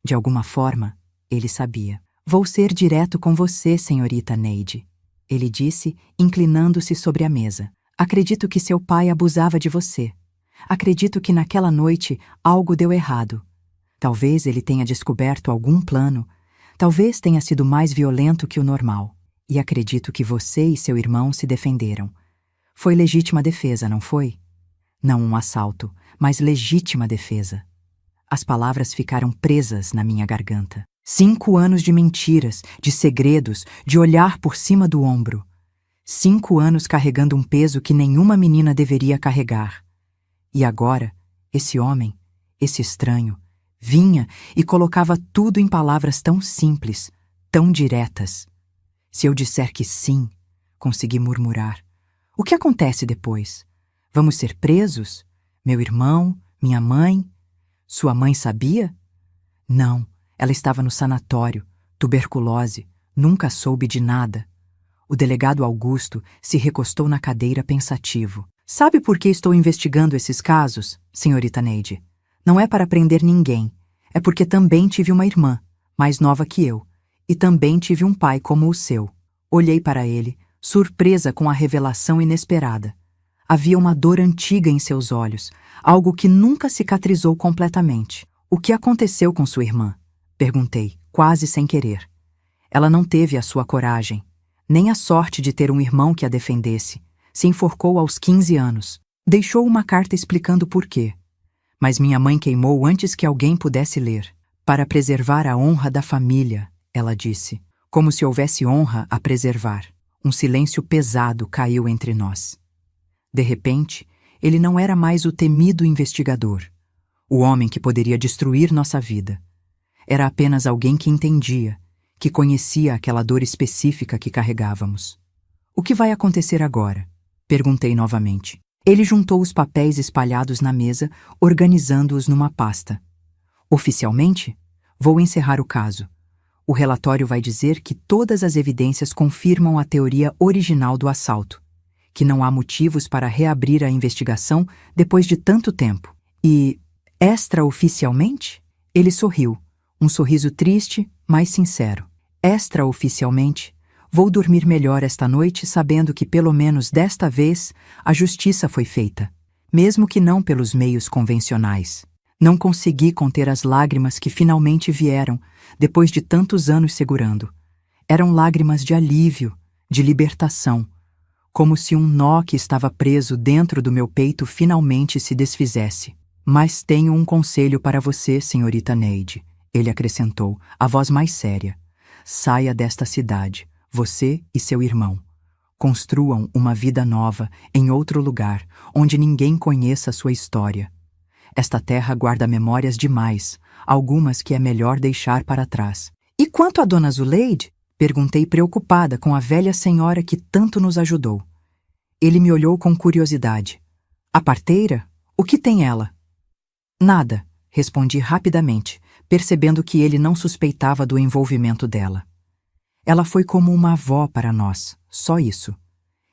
De alguma forma, ele sabia. Vou ser direto com você, senhorita Neide, ele disse, inclinando-se sobre a mesa. Acredito que seu pai abusava de você. Acredito que naquela noite algo deu errado. Talvez ele tenha descoberto algum plano. Talvez tenha sido mais violento que o normal. E acredito que você e seu irmão se defenderam. Foi legítima defesa, não foi? Não um assalto, mas legítima defesa. As palavras ficaram presas na minha garganta. 5 anos de mentiras, de segredos, de olhar por cima do ombro. 5 anos carregando um peso que nenhuma menina deveria carregar. E agora, esse homem, esse estranho, vinha e colocava tudo em palavras tão simples, tão diretas. Se eu disser que sim, consegui murmurar. O que acontece depois? Vamos ser presos? Meu irmão? Minha mãe? Sua mãe sabia? Não, ela estava no sanatório, tuberculose, nunca soube de nada. O delegado Augusto se recostou na cadeira pensativo. Sabe por que estou investigando esses casos, senhorita Neide? Não é para prender ninguém. É porque também tive uma irmã, mais nova que eu, e também tive um pai como o seu. Olhei para ele, surpresa com a revelação inesperada. Havia uma dor antiga em seus olhos, algo que nunca cicatrizou completamente. O que aconteceu com sua irmã? Perguntei, quase sem querer. Ela não teve a sua coragem, nem a sorte de ter um irmão que a defendesse. Se enforcou aos 15 anos. Deixou uma carta explicando por quê. Mas minha mãe queimou antes que alguém pudesse ler. Para preservar a honra da família, ela disse, como se houvesse honra a preservar. Um silêncio pesado caiu entre nós. De repente, ele não era mais o temido investigador, o homem que poderia destruir nossa vida. Era apenas alguém que entendia, que conhecia aquela dor específica que carregávamos. O que vai acontecer agora? Perguntei novamente. Ele juntou os papéis espalhados na mesa, organizando-os numa pasta. Oficialmente, vou encerrar o caso. O relatório vai dizer que todas as evidências confirmam a teoria original do assalto, que não há motivos para reabrir a investigação depois de tanto tempo. E, extraoficialmente? Ele sorriu, um sorriso triste, mas sincero. Extraoficialmente, Vou dormir melhor esta noite sabendo que pelo menos desta vez a justiça foi feita, mesmo que não pelos meios convencionais. Não consegui conter as lágrimas que finalmente vieram, depois de tantos anos segurando. Eram lágrimas de alívio, de libertação, como se um nó que estava preso dentro do meu peito finalmente se desfizesse. Mas tenho um conselho para você, senhorita Neide, ele acrescentou, a voz mais séria. Saia desta cidade, você e seu irmão. Construam uma vida nova em outro lugar, onde ninguém conheça sua história. Esta terra guarda memórias demais, algumas que é melhor deixar para trás. E quanto a Dona Zuleide? Perguntei preocupada com a velha senhora que tanto nos ajudou. Ele me olhou com curiosidade. A parteira? O que tem ela? Nada, respondi rapidamente, percebendo que ele não suspeitava do envolvimento dela. Ela foi como uma avó para nós, só isso.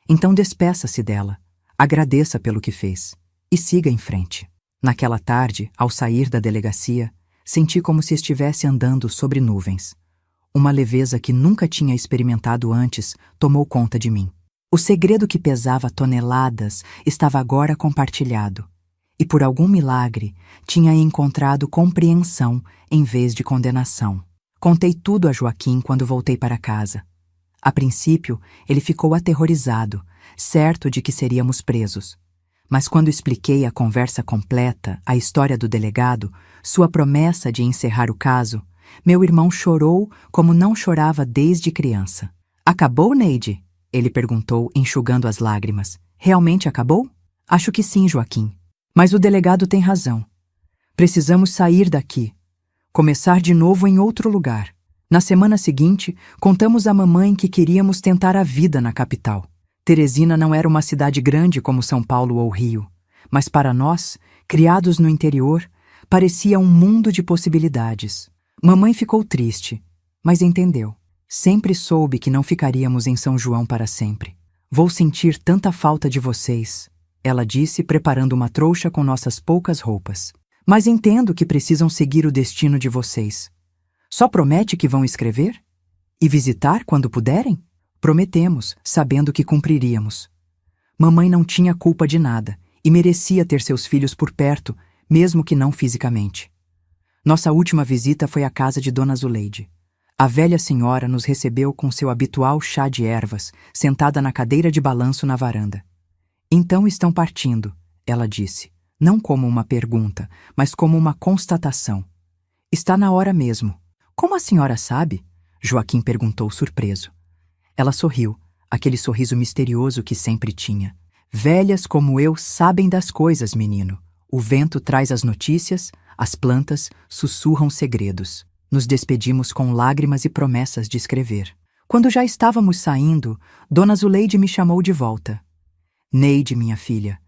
Então despeça-se dela, agradeça pelo que fez e siga em frente. Naquela tarde, ao sair da delegacia, senti como se estivesse andando sobre nuvens. Uma leveza que nunca tinha experimentado antes tomou conta de mim. O segredo que pesava toneladas estava agora compartilhado, e por algum milagre tinha encontrado compreensão em vez de condenação. Contei tudo a Joaquim quando voltei para casa. A princípio, ele ficou aterrorizado, certo de que seríamos presos. Mas quando expliquei a conversa completa, a história do delegado, sua promessa de encerrar o caso, meu irmão chorou como não chorava desde criança. Acabou, Neide? Ele perguntou, enxugando as lágrimas. Realmente acabou? Acho que sim, Joaquim. Mas o delegado tem razão. Precisamos sair daqui. Começar de novo em outro lugar. Na semana seguinte, contamos à mamãe que queríamos tentar a vida na capital. Teresina não era uma cidade grande como São Paulo ou Rio, mas para nós, criados no interior, parecia um mundo de possibilidades. Mamãe ficou triste, mas entendeu. Sempre soube que não ficaríamos em São João para sempre. Vou sentir tanta falta de vocês, ela disse, preparando uma trouxa com nossas poucas roupas. Mas entendo que precisam seguir o destino de vocês. Só promete que vão escrever? E visitar quando puderem? Prometemos, sabendo que cumpriríamos. Mamãe não tinha culpa de nada e merecia ter seus filhos por perto, mesmo que não fisicamente. Nossa última visita foi à casa de Dona Zuleide. A velha senhora nos recebeu com seu habitual chá de ervas, sentada na cadeira de balanço na varanda. Então estão partindo, ela disse, não como uma pergunta, mas como uma constatação. Está na hora mesmo. Como a senhora sabe? Joaquim perguntou surpreso. Ela sorriu, aquele sorriso misterioso que sempre tinha. Velhas como eu sabem das coisas, menino. O vento traz as notícias, as plantas sussurram segredos. Nos despedimos com lágrimas e promessas de escrever. Quando já estávamos saindo, Dona Zuleide me chamou de volta. Neide, minha filha,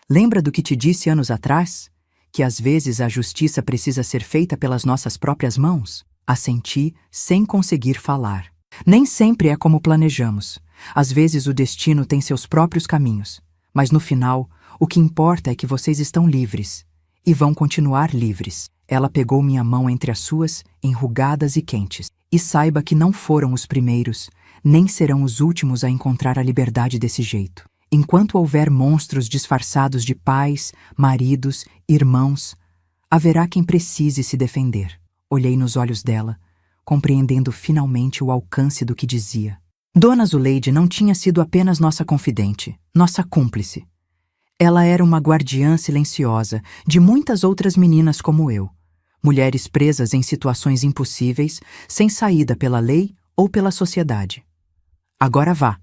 lembra do que te disse anos atrás? Que às vezes a justiça precisa ser feita pelas nossas próprias mãos? Assenti, sem conseguir falar. Nem sempre é como planejamos. Às vezes o destino tem seus próprios caminhos. Mas no final, o que importa é que vocês estão livres. E vão continuar livres. Ela pegou minha mão entre as suas, enrugadas e quentes. E saiba que não foram os primeiros, nem serão os últimos a encontrar a liberdade desse jeito. Enquanto houver monstros disfarçados de pais, maridos, irmãos, haverá quem precise se defender. Olhei nos olhos dela, compreendendo finalmente o alcance do que dizia. Dona Zuleide não tinha sido apenas nossa confidente, nossa cúmplice. Ela era uma guardiã silenciosa de muitas outras meninas como eu, mulheres presas em situações impossíveis, sem saída pela lei ou pela sociedade. Agora vá,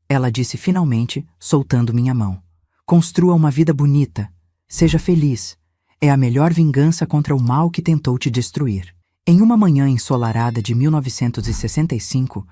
ela disse finalmente, soltando minha mão. Construa uma vida bonita, seja feliz. É a melhor vingança contra o mal que tentou te destruir. Em uma manhã ensolarada de 1965,